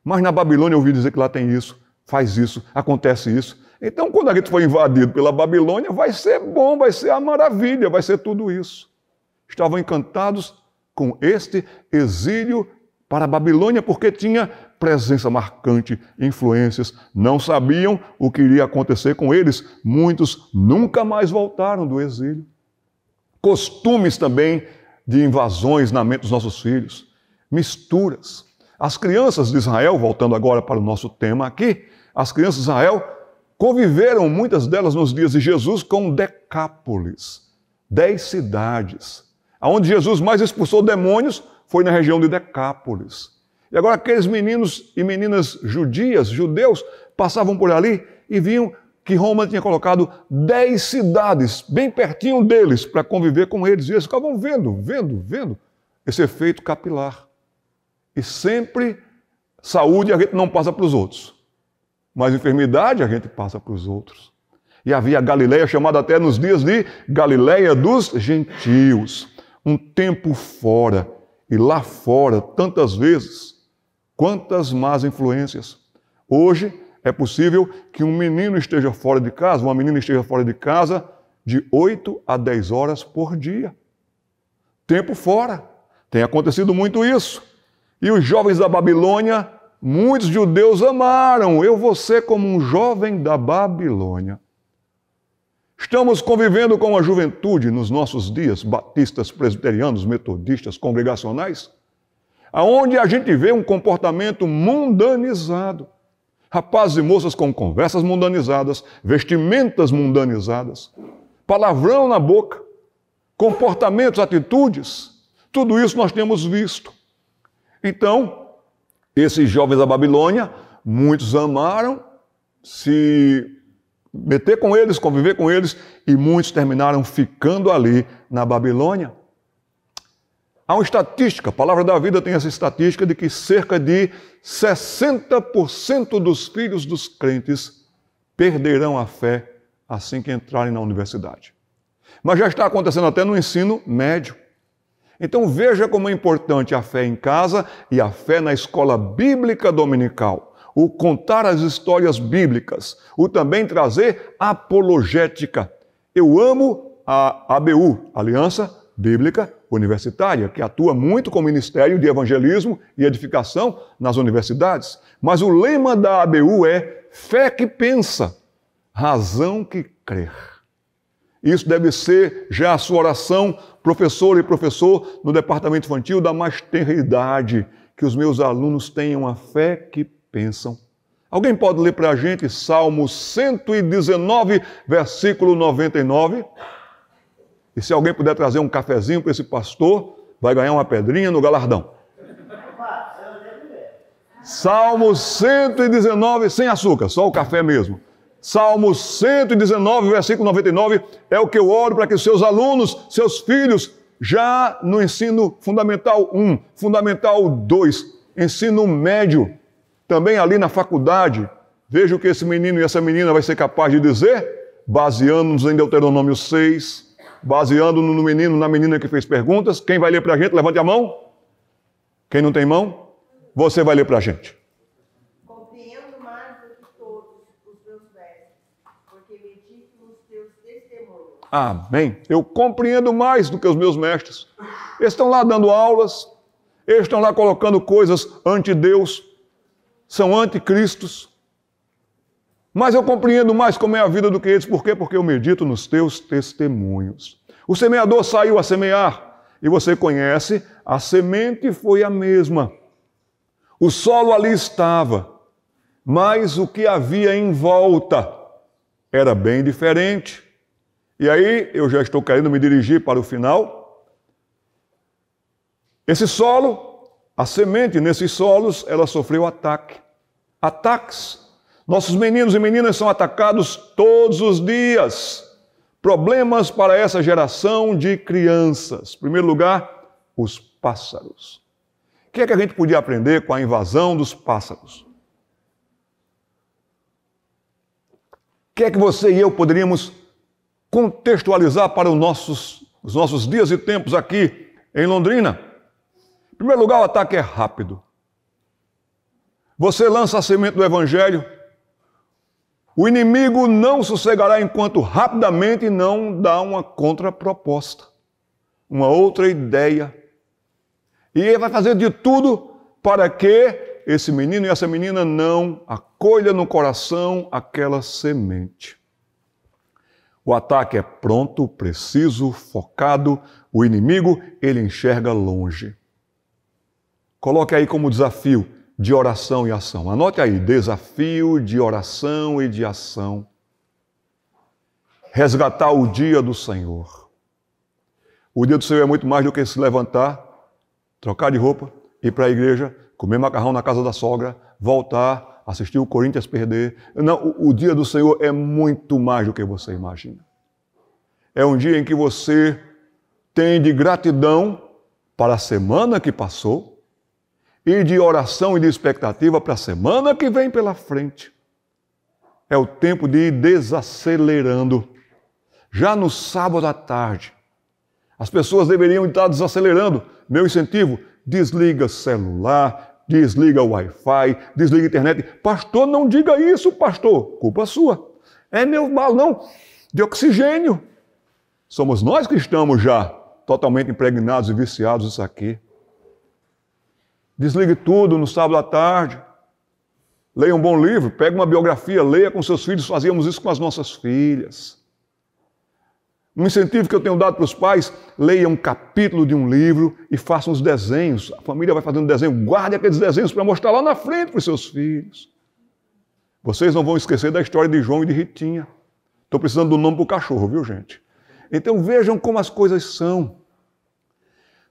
Mas na Babilônia eu ouvi dizer que lá tem isso, faz isso, acontece isso. Então, quando a gente for invadido pela Babilônia, vai ser bom, vai ser a maravilha, vai ser tudo isso. Estavam encantados com este exílio para a Babilônia porque tinha presença marcante, influências. Não sabiam o que iria acontecer com eles. Muitos nunca mais voltaram do exílio. Costumes também de invasões na mente dos nossos filhos. Misturas. As crianças de Israel, voltando agora para o nosso tema aqui, as crianças de Israel conviveram, muitas delas nos dias de Jesus, com Decápolis, 10 cidades. Onde Jesus mais expulsou demônios foi na região de Decápolis. E agora aqueles meninos e meninas judeus, passavam por ali e viam que Roma tinha colocado 10 cidades bem pertinho deles para conviver com eles. E eles ficavam vendo esse efeito capilar. E sempre saúde a gente não passa para os outros, mas enfermidade a gente passa para os outros. E havia a Galileia, chamada até nos dias de Galileia dos gentios, um tempo fora, e lá fora, tantas vezes, quantas más influências. Hoje é possível que um menino esteja fora de casa, uma menina esteja fora de casa de 8 a 10 horas por dia. Tempo fora. Tem acontecido muito isso. E os jovens da Babilônia, muitos judeus amaram. Eu vou ser como um jovem da Babilônia. Estamos convivendo com a juventude nos nossos dias, batistas, presbiterianos, metodistas, congregacionais, aonde a gente vê um comportamento mundanizado. Rapazes e moças com conversas mundanizadas, vestimentas mundanizadas, palavrão na boca, comportamentos, atitudes, tudo isso nós temos visto. Então, esses jovens da Babilônia, muitos amaram se meter com eles, conviver com eles, e muitos terminaram ficando ali na Babilônia. Há uma estatística, a Palavra da Vida tem essa estatística de que cerca de 60% dos filhos dos crentes perderão a fé assim que entrarem na universidade. Mas já está acontecendo até no ensino médio. Então veja como é importante a fé em casa e a fé na escola bíblica dominical. O contar as histórias bíblicas, o também trazer apologética. Eu amo a ABU, Aliança Bíblica Universitária, que atua muito com o Ministério de Evangelismo e Edificação nas universidades. Mas o lema da ABU é fé que pensa, razão que crer. Isso deve ser já a sua oração, professor e professor no departamento infantil da mais tenra idade, que os meus alunos tenham a fé que pensam. Alguém pode ler para a gente Salmo 119, versículo 99? E se alguém puder trazer um cafezinho para esse pastor, vai ganhar uma pedrinha no galardão. Salmo 119, sem açúcar, só o café mesmo. Salmo 119, versículo 99, é o que eu oro para que seus alunos, seus filhos, já no ensino fundamental 1, fundamental 2, ensino médio, também ali na faculdade, veja o que esse menino e essa menina vai ser capaz de dizer, baseando-nos em Deuteronômio 6, baseando-nos no menino, na menina que fez perguntas. Quem vai ler para a gente? Levante a mão. Quem não tem mão? Você vai ler para a gente. Compreendo mais do que todos os meus versos, porque medito nos teus testemunhos. Amém. Eu compreendo mais do que os meus mestres. Eles estão lá dando aulas, eles estão lá colocando coisas anti-Deus, são anticristos. Mas eu compreendo mais como é a vida do que eles. Por quê? Porque eu medito nos teus testemunhos. O semeador saiu a semear, e você conhece, a semente foi a mesma. O solo ali estava, mas o que havia em volta era bem diferente. E aí, eu já estou querendo me dirigir para o final. Esse solo, a semente nesses solos, ela sofreu ataque. Ataques. Nossos meninos e meninas são atacados todos os dias. Problemas para essa geração de crianças. Em primeiro lugar, os pássaros. O que é que a gente podia aprender com a invasão dos pássaros? O que é que você e eu poderíamos contextualizar para os nossos dias e tempos aqui em Londrina? Em primeiro lugar, o ataque é rápido. Você lança a semente do Evangelho, o inimigo não sossegará enquanto rapidamente não dá uma contraproposta, uma outra ideia. E ele vai fazer de tudo para que esse menino e essa menina não acolham no coração aquela semente. O ataque é pronto, preciso, focado. O inimigo, ele enxerga longe. Coloque aí como desafio de oração e ação. Anote aí, desafio de oração e de ação. Resgatar o dia do Senhor. O dia do Senhor é muito mais do que se levantar, trocar de roupa, ir para a igreja, comer macarrão na casa da sogra, voltar, assistir o Corinthians perder. Não, o dia do Senhor é muito mais do que você imagina. É um dia em que você tem de gratidão para a semana que passou e de oração e de expectativa para a semana que vem pela frente. É o tempo de ir desacelerando. Já no sábado à tarde, as pessoas deveriam estar desacelerando. Meu incentivo, desliga celular, desliga o Wi-Fi, desliga a internet. Pastor, não diga isso, pastor. Culpa sua. É meu balão de oxigênio. Somos nós que estamos já totalmente impregnados e viciados nisso aqui. Desligue tudo no sábado à tarde. Leia um bom livro, pegue uma biografia, leia com seus filhos. Fazíamos isso com as nossas filhas. Um incentivo que eu tenho dado para os pais, leia um capítulo de um livro e façam os desenhos. A família vai fazendo desenho, guarde aqueles desenhos para mostrar lá na frente para os seus filhos. Vocês não vão esquecer da história de João e de Ritinha. Estou precisando do nome para o cachorro, viu, gente? Então vejam como as coisas são.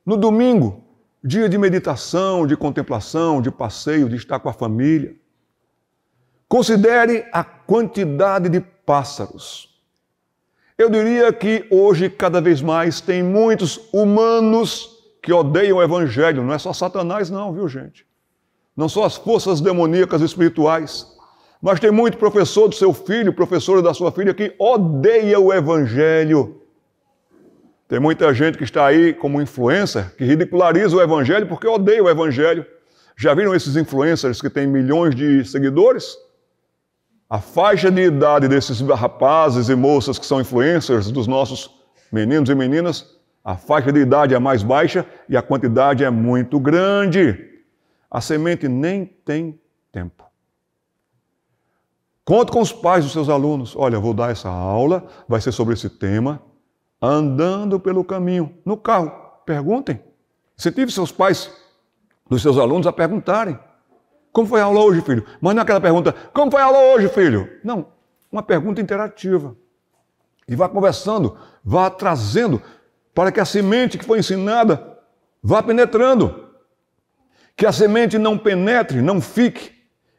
No domingo, dia de meditação, de contemplação, de passeio, de estar com a família. Considere a quantidade de pássaros. Eu diria que hoje, cada vez mais, tem muitos humanos que odeiam o Evangelho. Não é só Satanás não, viu, gente? Não são as forças demoníacas espirituais. Mas tem muito professor do seu filho, professora da sua filha, que odeia o Evangelho. Tem muita gente que está aí como influencer, que ridiculariza o Evangelho porque odeia o Evangelho. Já viram esses influencers que têm milhões de seguidores? A faixa de idade desses rapazes e moças que são influencers, dos nossos meninos e meninas, a faixa de idade é mais baixa e a quantidade é muito grande. A semente nem tem tempo. Conte com os pais dos seus alunos. Olha, vou dar essa aula, vai ser sobre esse tema. Andando pelo caminho, no carro, perguntem. Incentive seus pais, dos seus alunos, a perguntarem. Como foi a aula hoje, filho? Mas não é aquela pergunta, como foi a aula hoje, filho? Não, uma pergunta interativa. E vá conversando, vá trazendo, para que a semente que foi ensinada vá penetrando. Que a semente não penetre, não fique.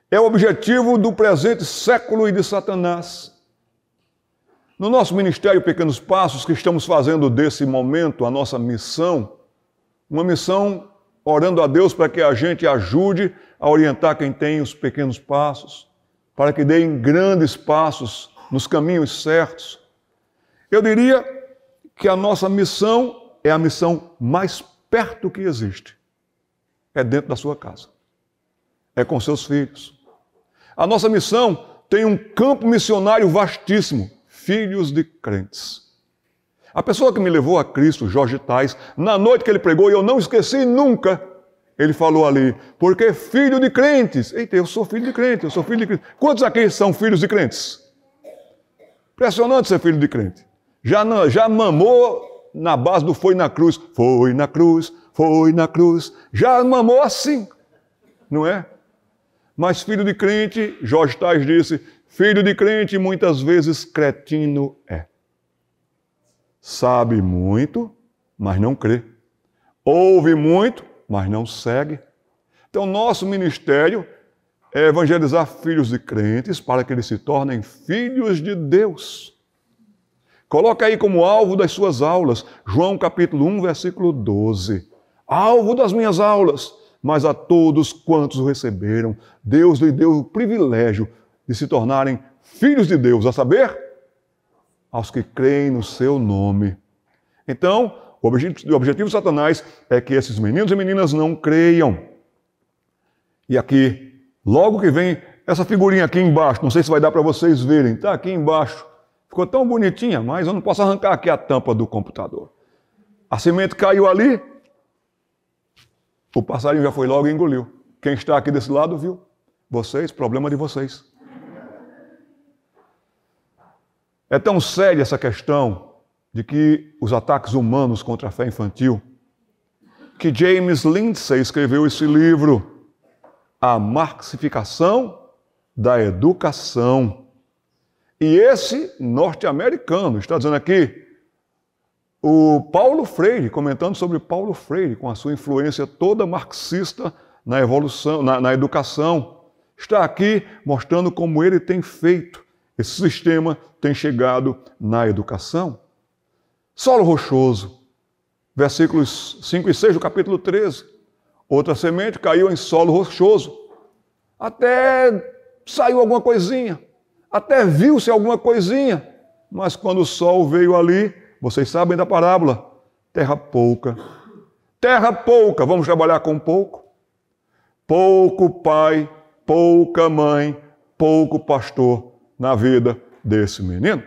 É o objetivo do presente século e de Satanás. No nosso ministério Pequenos Passos, que estamos fazendo desse momento a nossa missão, uma missão orando a Deus para que a gente ajude a orientar quem tem os pequenos passos, para que deem grandes passos nos caminhos certos. Eu diria que a nossa missão é a missão mais perto que existe. É dentro da sua casa. É com seus filhos. A nossa missão tem um campo missionário vastíssimo. Filhos de crentes. A pessoa que me levou a Cristo, Jorge Tais, na noite que ele pregou, e eu não esqueci nunca, ele falou ali, porque filho de crentes. Eita, eu sou filho de crente, eu sou filho de crente. Quantos aqui são filhos de crentes? Impressionante ser filho de crente. Já mamou na base do foi na cruz. Foi na cruz, foi na cruz. Já mamou assim, não é? Mas filho de crente, Jorge Tais disse, filho de crente muitas vezes cretino é. Sabe muito, mas não crê. Ouve muito, mas não segue. Então, nosso ministério é evangelizar filhos de crentes para que eles se tornem filhos de Deus. Coloca aí como alvo das suas aulas, João capítulo 1, versículo 12. Alvo das minhas aulas, mas a todos quantos o receberam, Deus lhe deu o privilégio de se tornarem filhos de Deus, a saber, aos que creem no seu nome. Então, o objetivo de Satanás é que esses meninos e meninas não creiam. E aqui, logo que vem essa figurinha aqui embaixo, não sei se vai dar para vocês verem, está aqui embaixo. Ficou tão bonitinha, mas eu não posso arrancar aqui a tampa do computador. A semente caiu ali, o passarinho já foi logo e engoliu. Quem está aqui desse lado viu. Vocês, problema de vocês. É tão séria essa questão de que os ataques humanos contra a fé infantil, que James Lindsay escreveu esse livro, A Marxificação da Educação. E esse norte-americano está dizendo aqui, o Paulo Freire, comentando sobre Paulo Freire, com a sua influência toda marxista na evolução, na educação, está aqui mostrando como ele tem feito. Esse sistema tem chegado na educação. Solo rochoso, versículos 5 e 6 do capítulo 13. Outra semente caiu em solo rochoso. Até saiu alguma coisinha, até viu-se alguma coisinha, mas quando o sol veio ali, vocês sabem da parábola, terra pouca. Terra pouca, vamos trabalhar com pouco? Pouco pai, pouca mãe, pouco pastor na vida desse menino.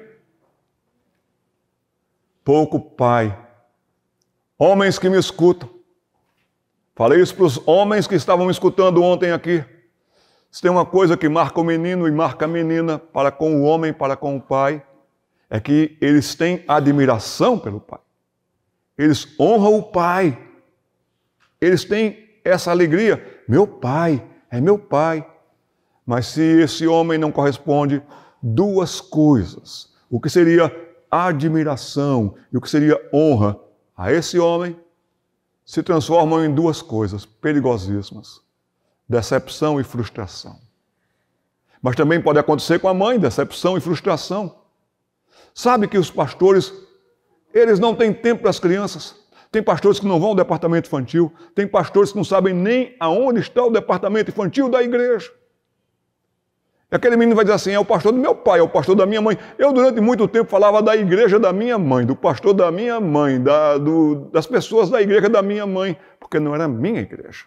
Pouco pai. Homens que me escutam. Falei isso para os homens que estavam me escutando ontem aqui. Se tem uma coisa que marca o menino e marca a menina para com o homem, para com o pai, é que eles têm admiração pelo pai. Eles honram o pai. Eles têm essa alegria. Meu pai, é meu pai. Mas se esse homem não corresponde, duas coisas. O que seria admiração e o que seria honra a esse homem se transformam em duas coisas perigosíssimas. Decepção e frustração. Mas também pode acontecer com a mãe, decepção e frustração. Sabe que os pastores, eles não têm tempo para as crianças. Tem pastores que não vão ao departamento infantil. Tem pastores que não sabem nem aonde está o departamento infantil da igreja. E aquele menino vai dizer assim, é o pastor do meu pai, é o pastor da minha mãe. Eu durante muito tempo falava da igreja da minha mãe, do pastor da minha mãe, das pessoas da igreja da minha mãe, porque não era a minha igreja.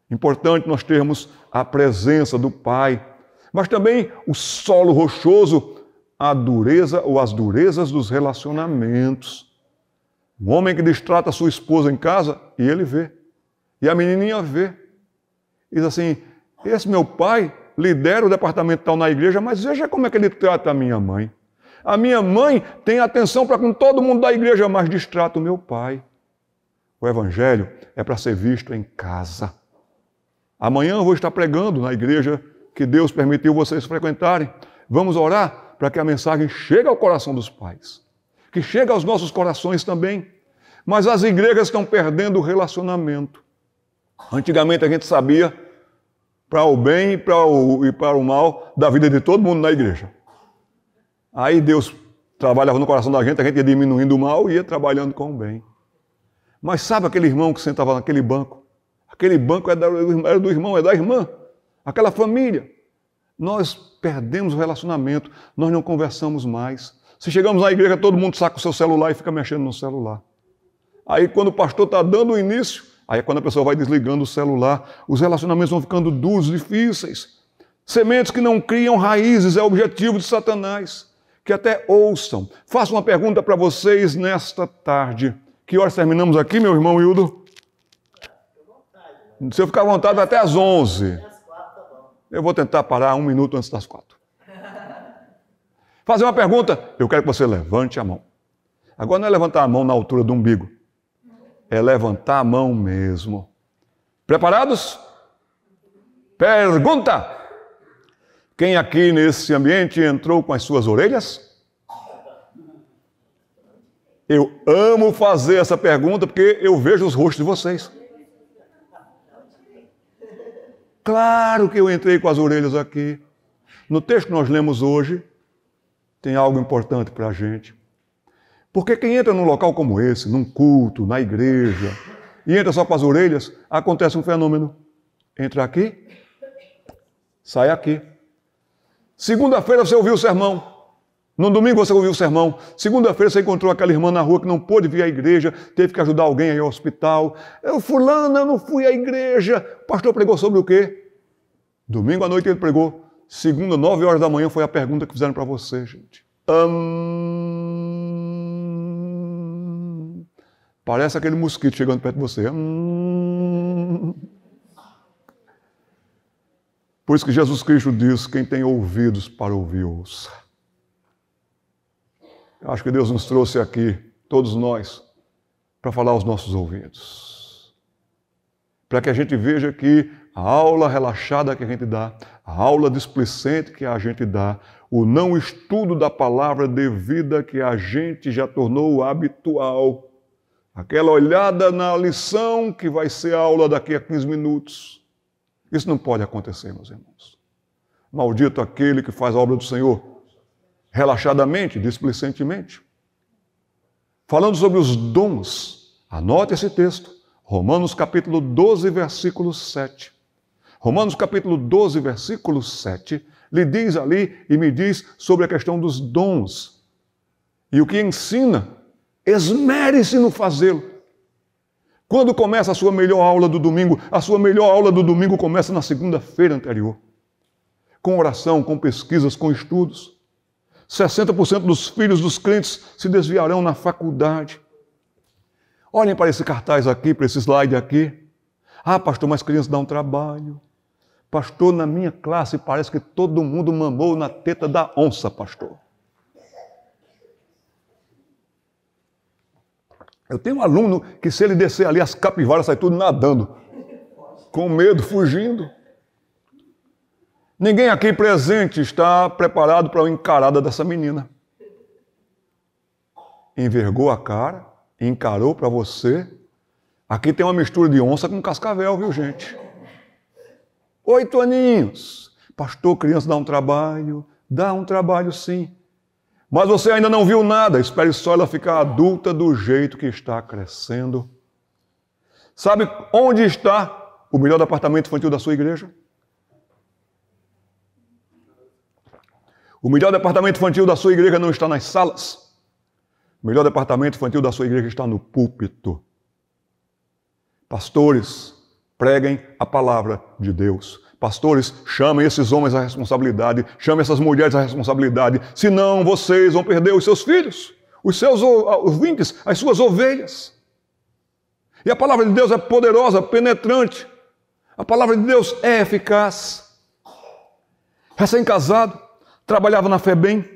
Importante nós termos a presença do pai, mas também o solo rochoso, a dureza ou as durezas dos relacionamentos. Um homem que distrata a sua esposa em casa e ele vê. E a menininha vê. E diz assim, esse meu pai lidera o departamento tal na igreja, mas veja como é que ele trata a minha mãe. A minha mãe tem atenção para com todo mundo da igreja, mas distrata o meu pai. O evangelho é para ser visto em casa. Amanhã eu vou estar pregando na igreja que Deus permitiu vocês frequentarem. Vamos orar para que a mensagem chegue ao coração dos pais, que chegue aos nossos corações também. Mas as igrejas estão perdendo o relacionamento. Antigamente a gente sabia para o bem e para o mal da vida de todo mundo na igreja. Aí Deus trabalhava no coração da gente, a gente ia diminuindo o mal e ia trabalhando com o bem. Mas sabe aquele irmão que sentava naquele banco? Aquele banco era do irmão, é da irmã. Aquela família. Nós perdemos o relacionamento, nós não conversamos mais. Se chegamos na igreja, todo mundo saca o seu celular e fica mexendo no celular. Aí quando o pastor está dando o início, aí quando a pessoa vai desligando o celular, os relacionamentos vão ficando duros, difíceis. Sementes que não criam raízes é o objetivo de Satanás. Que até ouçam. Faço uma pergunta para vocês nesta tarde. Que horas terminamos aqui, meu irmão Hildo? Se eu ficar à vontade, até às 11. Eu vou tentar parar 1 minuto antes das 4. Fazer uma pergunta, eu quero que você levante a mão. Agora não é levantar a mão na altura do umbigo. É levantar a mão mesmo. Preparados? Pergunta! Quem aqui nesse ambiente entrou com as suas orelhas? Eu amo fazer essa pergunta porque eu vejo os rostos de vocês. Claro que eu entrei com as orelhas aqui. No texto que nós lemos hoje, tem algo importante para a gente. Porque quem entra num local como esse, num culto, na igreja, e entra só com as orelhas, acontece um fenômeno. Entra aqui, sai aqui. Segunda-feira você ouviu o sermão. No domingo você ouviu o sermão. Segunda-feira você encontrou aquela irmã na rua que não pôde vir à igreja, teve que ajudar alguém aí ao hospital. Fulano, eu não fui à igreja. O pastor pregou sobre o quê? Domingo à noite ele pregou. Segunda, 9 horas da manhã, foi a pergunta que fizeram para você, gente. Parece aquele mosquito chegando perto de você. Por isso que Jesus Cristo diz, quem tem ouvidos para ouvir, ouça. Eu acho que Deus nos trouxe aqui, todos nós, para falar aos nossos ouvidos. Para que a gente veja que a aula relaxada que a gente dá, a aula displicente que a gente dá, o não estudo da palavra devida que a gente já tornou habitual, aquela olhada na lição que vai ser a aula daqui a 15 minutos. Isso não pode acontecer, meus irmãos. Maldito aquele que faz a obra do Senhor relaxadamente, displicentemente. Falando sobre os dons, anote esse texto, Romanos capítulo 12, versículo 7. Romanos capítulo 12, versículo 7, lhe diz ali e me diz sobre a questão dos dons. E o que ensina, esmere-se no fazê-lo. Quando começa a sua melhor aula do domingo? A sua melhor aula do domingo começa na segunda-feira anterior. Com oração, com pesquisas, com estudos. 60% dos filhos dos crentes se desviarão na faculdade. Olhem para esse cartaz aqui, para esse slide aqui. Ah, pastor, mas crianças dão trabalho. Pastor, na minha classe parece que todo mundo mamou na teta da onça, pastor. Eu tenho um aluno que se ele descer ali, as capivaras saem tudo nadando. Com medo, fugindo. Ninguém aqui presente está preparado para a encarada dessa menina. Envergou a cara, encarou para você. Aqui tem uma mistura de onça com cascavel, viu, gente? 8 aninhos. Pastor, criança dá um trabalho sim. Mas você ainda não viu nada, espere só ela ficar adulta do jeito que está crescendo. Sabe onde está o melhor departamento infantil da sua igreja? O melhor departamento infantil da sua igreja não está nas salas. O melhor departamento infantil da sua igreja está no púlpito. Pastores, preguem a palavra de Deus. Pastores, chamem esses homens à responsabilidade, chamem essas mulheres à responsabilidade, senão vocês vão perder os seus filhos, os seus ouvintes, as suas ovelhas. E a palavra de Deus é poderosa, penetrante. A palavra de Deus é eficaz. Recém-casado, trabalhava na FEBEM,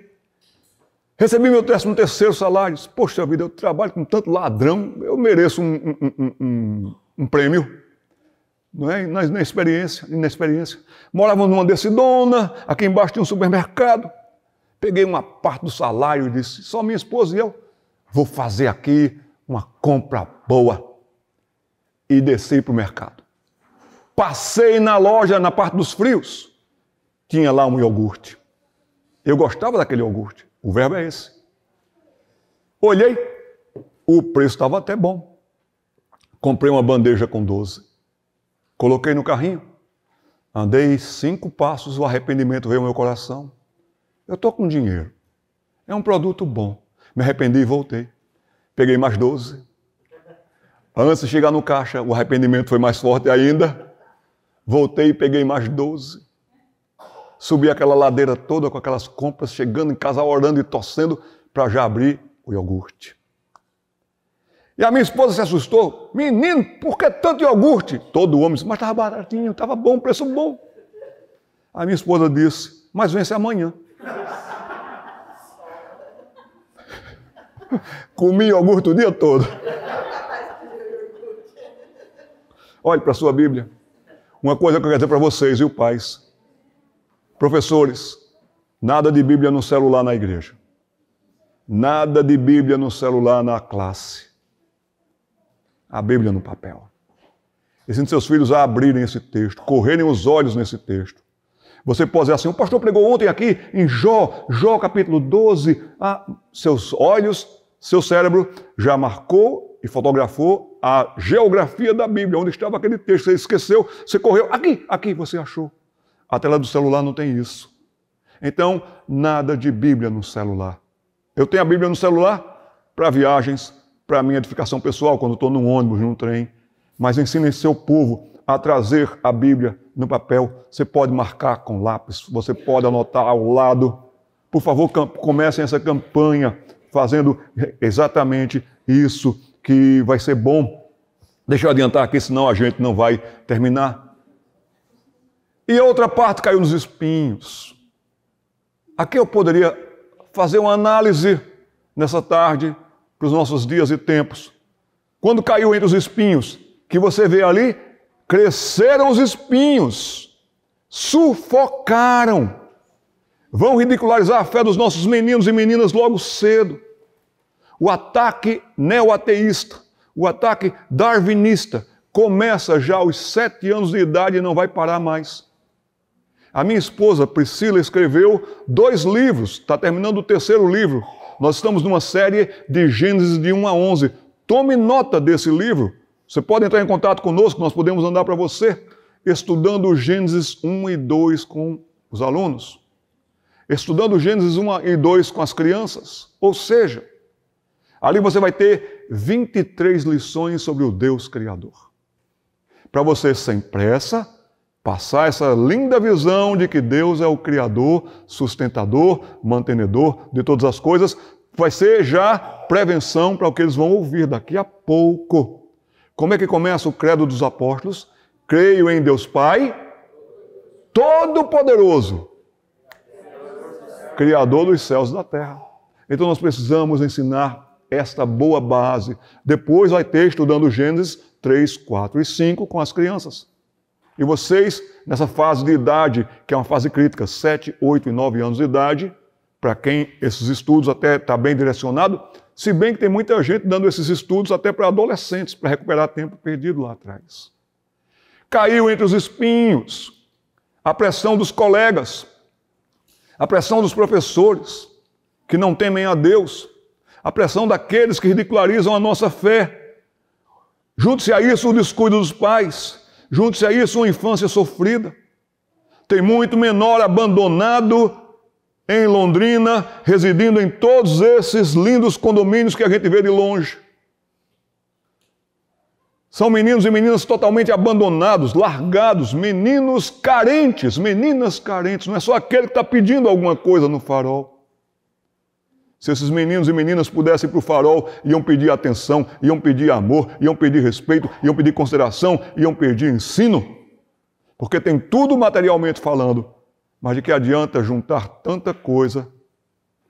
recebi meu 13º salário. Poxa vida, eu trabalho com tanto ladrão, eu mereço um prêmio. não é? Na inexperiência. Morávamos numa decidona, aqui embaixo tinha um supermercado. Peguei uma parte do salário e disse, só minha esposa e eu, vou fazer aqui uma compra boa. E desci para o mercado. Passei na loja, na parte dos frios. Tinha lá um iogurte. Eu gostava daquele iogurte. O verbo é esse. Olhei, o preço estava até bom. Comprei uma bandeja com 12. Coloquei no carrinho. Andei 5 passos, o arrependimento veio ao meu coração. Eu estou com dinheiro. É um produto bom. Me arrependi e voltei. Peguei mais 12. Antes de chegar no caixa, o arrependimento foi mais forte ainda. Voltei e peguei mais 12. Subi aquela ladeira toda com aquelas compras, chegando em casa, orando e torcendo para já abrir o iogurte. E a minha esposa se assustou. Menino, por que tanto iogurte? Todo homem disse, mas estava baratinho, estava bom, preço bom. A minha esposa disse, mas vence amanhã. Comi iogurte o dia todo. Olhe para a sua Bíblia. Uma coisa que eu quero dizer para vocês, viu, pais? Professores, nada de Bíblia no celular na igreja. Nada de Bíblia no celular na classe. A Bíblia no papel. Ensine seus filhos a abrirem esse texto, correrem os olhos nesse texto. Você pode dizer assim, o pastor pregou ontem aqui em Jó capítulo 12, seus olhos, seu cérebro já marcou e fotografou a geografia da Bíblia, onde estava aquele texto, você esqueceu, você correu, aqui você achou. A tela do celular não tem isso. Então, nada de Bíblia no celular. Eu tenho a Bíblia no celular para viagens, para minha edificação pessoal, quando estou num ônibus, num trem, mas ensinem seu povo a trazer a Bíblia no papel. Você pode marcar com lápis, você pode anotar ao lado. Por favor, comecem essa campanha fazendo exatamente isso, que vai ser bom. Deixa eu adiantar aqui, senão a gente não vai terminar. E a outra parte caiu nos espinhos. Aqui eu poderia fazer uma análise nessa tarde para os nossos dias e tempos. Quando caiu entre os espinhos, que você vê ali, cresceram os espinhos, sufocaram. Vão ridicularizar a fé dos nossos meninos e meninas logo cedo. O ataque neo-ateísta, o ataque darwinista, começa já aos 7 anos de idade e não vai parar mais. A minha esposa, Priscila, escreveu 2 livros, está terminando o 3º livro. Nós estamos numa série de Gênesis de 1 a 11. Tome nota desse livro. Você pode entrar em contato conosco, nós podemos andar para você, estudando Gênesis 1 e 2 com os alunos. Estudando Gênesis 1 e 2 com as crianças. Ou seja, ali você vai ter 23 lições sobre o Deus Criador. Para você, sem pressa, passar essa linda visão de que Deus é o Criador, sustentador, mantenedor de todas as coisas, vai ser já prevenção para o que eles vão ouvir daqui a pouco. Como é que começa o credo dos apóstolos? Creio em Deus Pai, Todo-Poderoso, Criador dos céus e da terra. Então nós precisamos ensinar esta boa base. Depois vai ter estudando Gênesis 3, 4 e 5 com as crianças. E vocês, nessa fase de idade, que é uma fase crítica, 7, 8 e 9 anos de idade, para quem esses estudos até está bem direcionado, se bem que tem muita gente dando esses estudos até para adolescentes, para recuperar tempo perdido lá atrás. Caiu entre os espinhos, a pressão dos colegas, a pressão dos professores, que não temem a Deus, a pressão daqueles que ridicularizam a nossa fé. Junte-se a isso o descuido dos pais, junte-se a isso uma infância sofrida. Tem muito menor abandonado em Londrina, residindo em todos esses lindos condomínios que a gente vê de longe. São meninos e meninas totalmente abandonados, largados, meninos carentes, meninas carentes. Não é só aquele que está pedindo alguma coisa no farol. Se esses meninos e meninas pudessem ir para o farol, iam pedir atenção, iam pedir amor, iam pedir respeito, iam pedir consideração, iam pedir ensino. Porque tem tudo materialmente falando. Mas de que adianta juntar tanta coisa?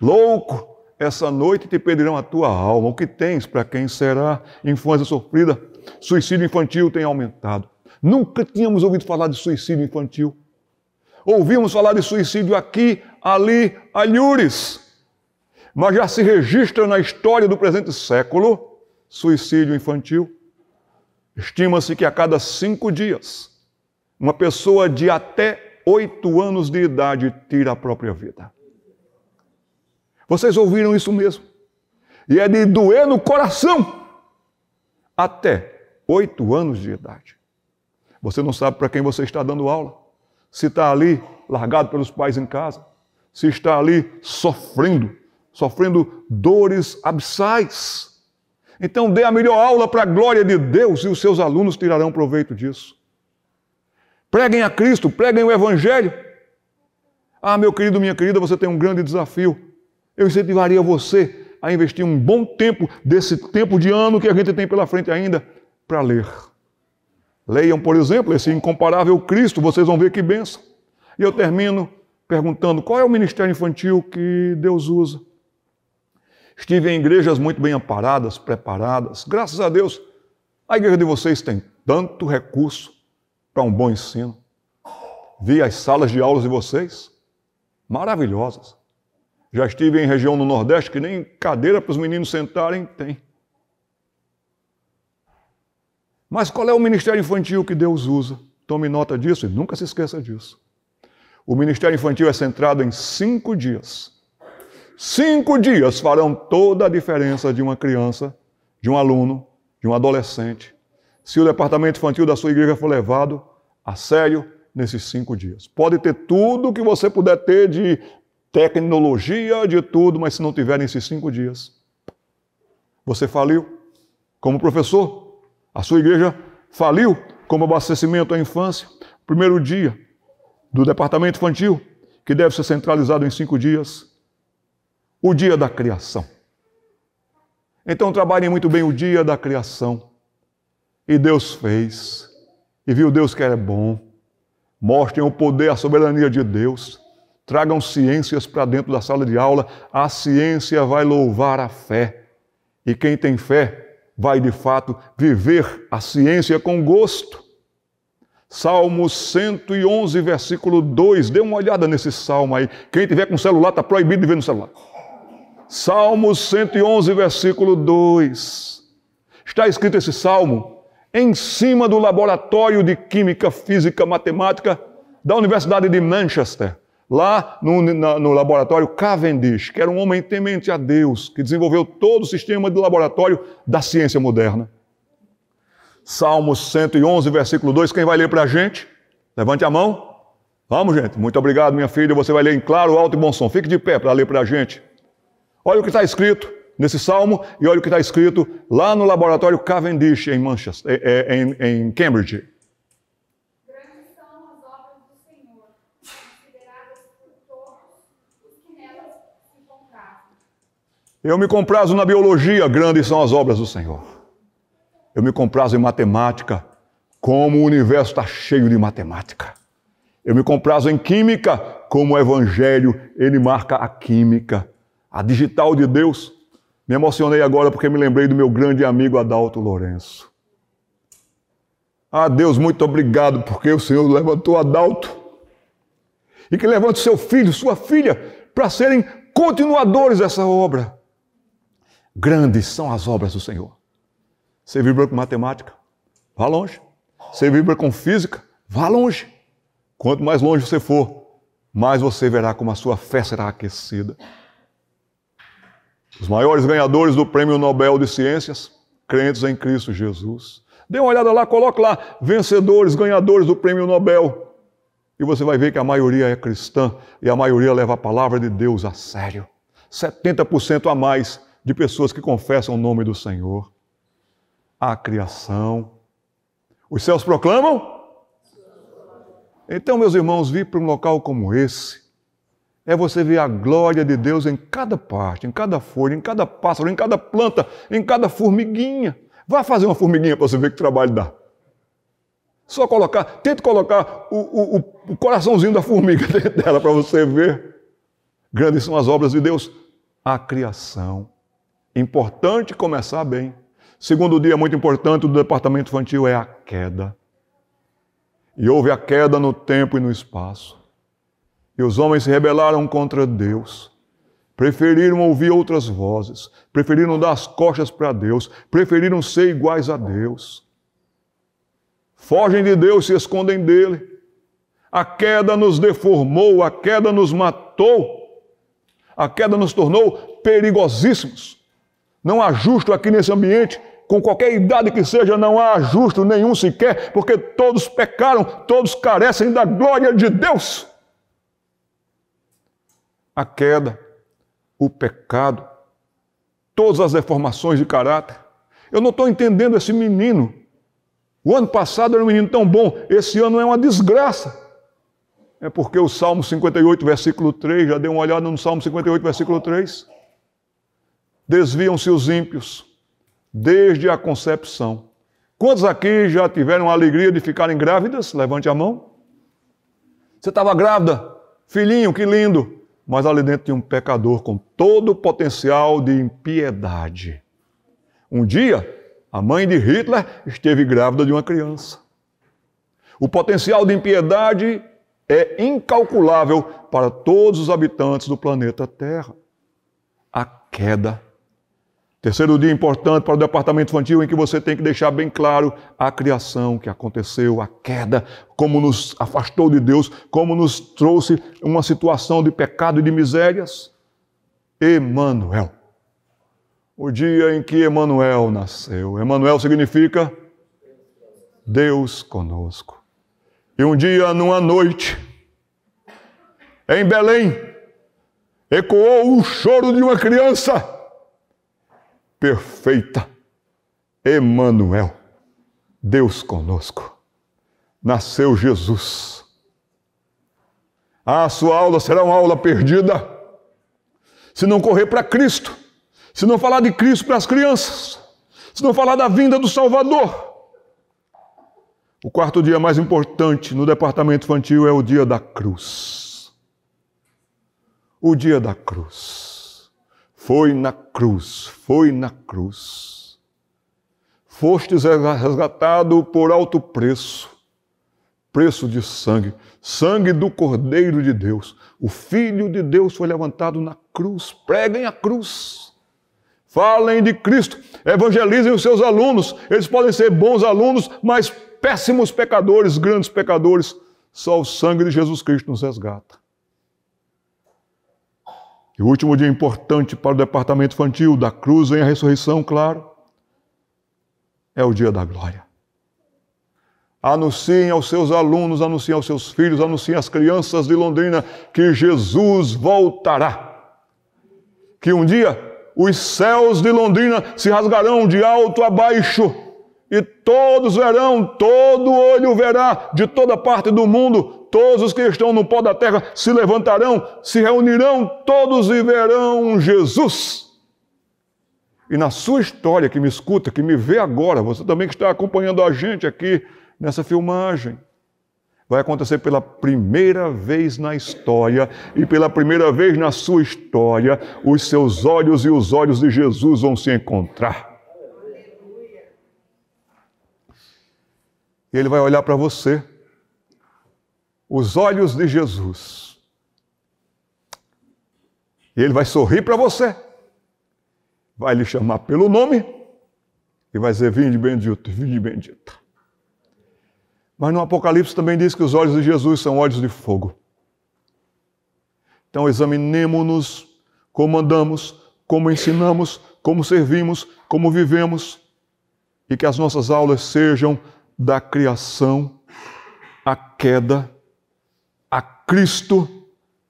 Louco, essa noite te pedirão a tua alma. O que tens para quem será? Infância sofrida, suicídio infantil tem aumentado. Nunca tínhamos ouvido falar de suicídio infantil. Ouvimos falar de suicídio aqui, ali, alhures. Mas já se registra na história do presente século suicídio infantil. Estima-se que a cada 5 dias, uma pessoa de até 8 anos de idade tira a própria vida. Vocês ouviram isso mesmo? E é de doer no coração. Até 8 anos de idade. Você não sabe para quem você está dando aula. Se está ali largado pelos pais em casa. Se está ali sofrendo dores abissais. Então dê a melhor aula para a glória de Deus e os seus alunos tirarão proveito disso. Preguem a Cristo, preguem o Evangelho. Ah, meu querido, minha querida, você tem um grande desafio. Eu incentivaria você a investir um bom tempo desse tempo de ano que a gente tem pela frente ainda para ler. Leiam, por exemplo, esse incomparável Cristo, vocês vão ver que bênção. E eu termino perguntando, qual é o ministério infantil que Deus usa? Estive em igrejas muito bem amparadas, preparadas. Graças a Deus, a igreja de vocês tem tanto recurso para um bom ensino. Vi as salas de aulas de vocês, maravilhosas. Já estive em região no Nordeste que nem cadeira para os meninos sentarem tem. Mas qual é o ministério infantil que Deus usa? Tome nota disso e nunca se esqueça disso. O ministério infantil é centrado em 5 dias. 5 dias farão toda a diferença de uma criança, de um aluno, de um adolescente, se o departamento infantil da sua igreja for levado a sério nesses 5 dias. Pode ter tudo que você puder ter de tecnologia, de tudo, mas se não tiver nesses 5 dias, você faliu como professor. A sua igreja faliu como abastecimento à infância. O primeiro dia do departamento infantil, que deve ser centralizado em 5 dias, o dia da criação. Então trabalhem muito bem o dia da criação. E Deus fez, e viu Deus que era bom. Mostrem o poder, a soberania de Deus. Tragam ciências para dentro da sala de aula. A ciência vai louvar a fé. E quem tem fé vai, de fato, viver a ciência com gosto. Salmo 111, versículo 2. Dê uma olhada nesse salmo aí. Quem tiver com celular, está proibido de ver no celular. Salmo 111, versículo 2. Está escrito esse salmo em cima do laboratório de Química, Física, Matemática da Universidade de Manchester. Lá no laboratório Cavendish, que era um homem temente a Deus, que desenvolveu todo o sistema de laboratório da ciência moderna. Salmo 111, versículo 2, quem vai ler para a gente? Levante a mão. Vamos, gente. Muito obrigado, minha filha. Você vai ler em claro, alto e bom som. Fique de pé para ler para a gente. Olha o que está escrito nesse salmo e olha o que está escrito lá no laboratório Cavendish, em Manchester, em Cambridge. Eu me comprazo na biologia, grandes são as obras do Senhor. Eu me comprazo em matemática, como o universo está cheio de matemática. Eu me comprazo em química, como o Evangelho, ele marca a química, a digital de Deus. Me emocionei agora porque me lembrei do meu grande amigo Adalto Lourenço. Ah, Deus, muito obrigado porque o Senhor levantou Adalto. E que levante seu filho, sua filha, para serem continuadores dessa obra. Grandes são as obras do Senhor. Você vibra com matemática? Vá longe. Você vibra com física? Vá longe. Quanto mais longe você for, mais você verá como a sua fé será aquecida. Os maiores ganhadores do Prêmio Nobel de Ciências, crentes em Cristo Jesus. Dê uma olhada lá, coloque lá, vencedores, ganhadores do Prêmio Nobel. E você vai ver que a maioria é cristã e a maioria leva a palavra de Deus a sério. 70% a mais de pessoas que confessam o nome do Senhor. A criação. Os céus proclamam? Então, meus irmãos, vir para um local como esse é você ver a glória de Deus em cada parte, em cada folha, em cada pássaro, em cada planta, em cada formiguinha. Vá fazer uma formiguinha para você ver que trabalho dá. Só colocar, tente colocar o coraçãozinho da formiga dentro dela para você ver. Grandes são as obras de Deus. A criação. Importante começar bem. Segundo dia muito importante do departamento infantil é a queda. E houve a queda no tempo e no espaço. E os homens se rebelaram contra Deus. Preferiram ouvir outras vozes. Preferiram dar as costas para Deus. Preferiram ser iguais a Deus. Fogem de Deus, se escondem dele. A queda nos deformou, a queda nos matou. A queda nos tornou perigosíssimos. Não há justo aqui nesse ambiente. Com qualquer idade que seja, não há justo nenhum sequer, porque todos pecaram, todos carecem da glória de Deus. A queda, o pecado, todas as deformações de caráter. Eu não estou entendendo esse menino. O ano passado era um menino tão bom, esse ano é uma desgraça. É porque o Salmo 58, versículo 3, já dei uma olhada no Salmo 58, versículo 3. Desviam-se os ímpios desde a concepção. Quantos aqui já tiveram a alegria de ficarem grávidas? Levante a mão. Você estava grávida? Filhinho, que lindo. Mas ali dentro tinha um pecador com todo o potencial de impiedade. Um dia, a mãe de Hitler esteve grávida de uma criança. O potencial de impiedade é incalculável para todos os habitantes do planeta Terra. A queda. Terceiro dia importante para o departamento infantil, em que você tem que deixar bem claro a criação que aconteceu, a queda, como nos afastou de Deus, como nos trouxe uma situação de pecado e de misérias. Emanuel. O dia em que Emanuel nasceu. Emanuel significa Deus conosco. E um dia, numa noite, em Belém, ecoou o choro de uma criança perfeita. Emanuel, Deus conosco. Nasceu Jesus. A sua aula será uma aula perdida se não correr para Cristo, se não falar de Cristo para as crianças, se não falar da vinda do Salvador. O quarto dia mais importante no departamento infantil é o dia da cruz. O dia da cruz. Foi na cruz, foi na cruz. Fostes resgatado por alto preço, preço de sangue, sangue do Cordeiro de Deus. O Filho de Deus foi levantado na cruz. Preguem a cruz. Falem de Cristo. Evangelizem os seus alunos. Eles podem ser bons alunos, mas péssimos pecadores, grandes pecadores. Só o sangue de Jesus Cristo nos resgata. E o último dia importante para o departamento infantil da cruz, vem a ressurreição, claro, é o dia da glória. Anunciem aos seus alunos, anunciem aos seus filhos, anunciem às crianças de Londrina que Jesus voltará. Que um dia os céus de Londrina se rasgarão de alto a baixo e todos verão, todo olho verá de toda parte do mundo. Todos os que estão no pó da terra se levantarão, se reunirão todos e verão Jesus. E na sua história, que me escuta, que me vê agora, você também que está acompanhando a gente aqui nessa filmagem, vai acontecer pela primeira vez na história e pela primeira vez na sua história, os seus olhos e os olhos de Jesus vão se encontrar. E ele vai olhar para você. Os olhos de Jesus. E ele vai sorrir para você. Vai lhe chamar pelo nome e vai dizer, vinde bendito, vinde bendita. Mas no Apocalipse também diz que os olhos de Jesus são olhos de fogo. Então examinemo-nos como andamos, como ensinamos, como servimos, como vivemos, e que as nossas aulas sejam da criação, a queda, a Cristo,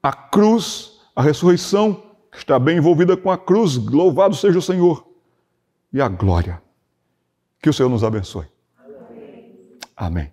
a cruz, a ressurreição, que está bem envolvida com a cruz, louvado seja o Senhor, e a glória. Que o Senhor nos abençoe. Amém.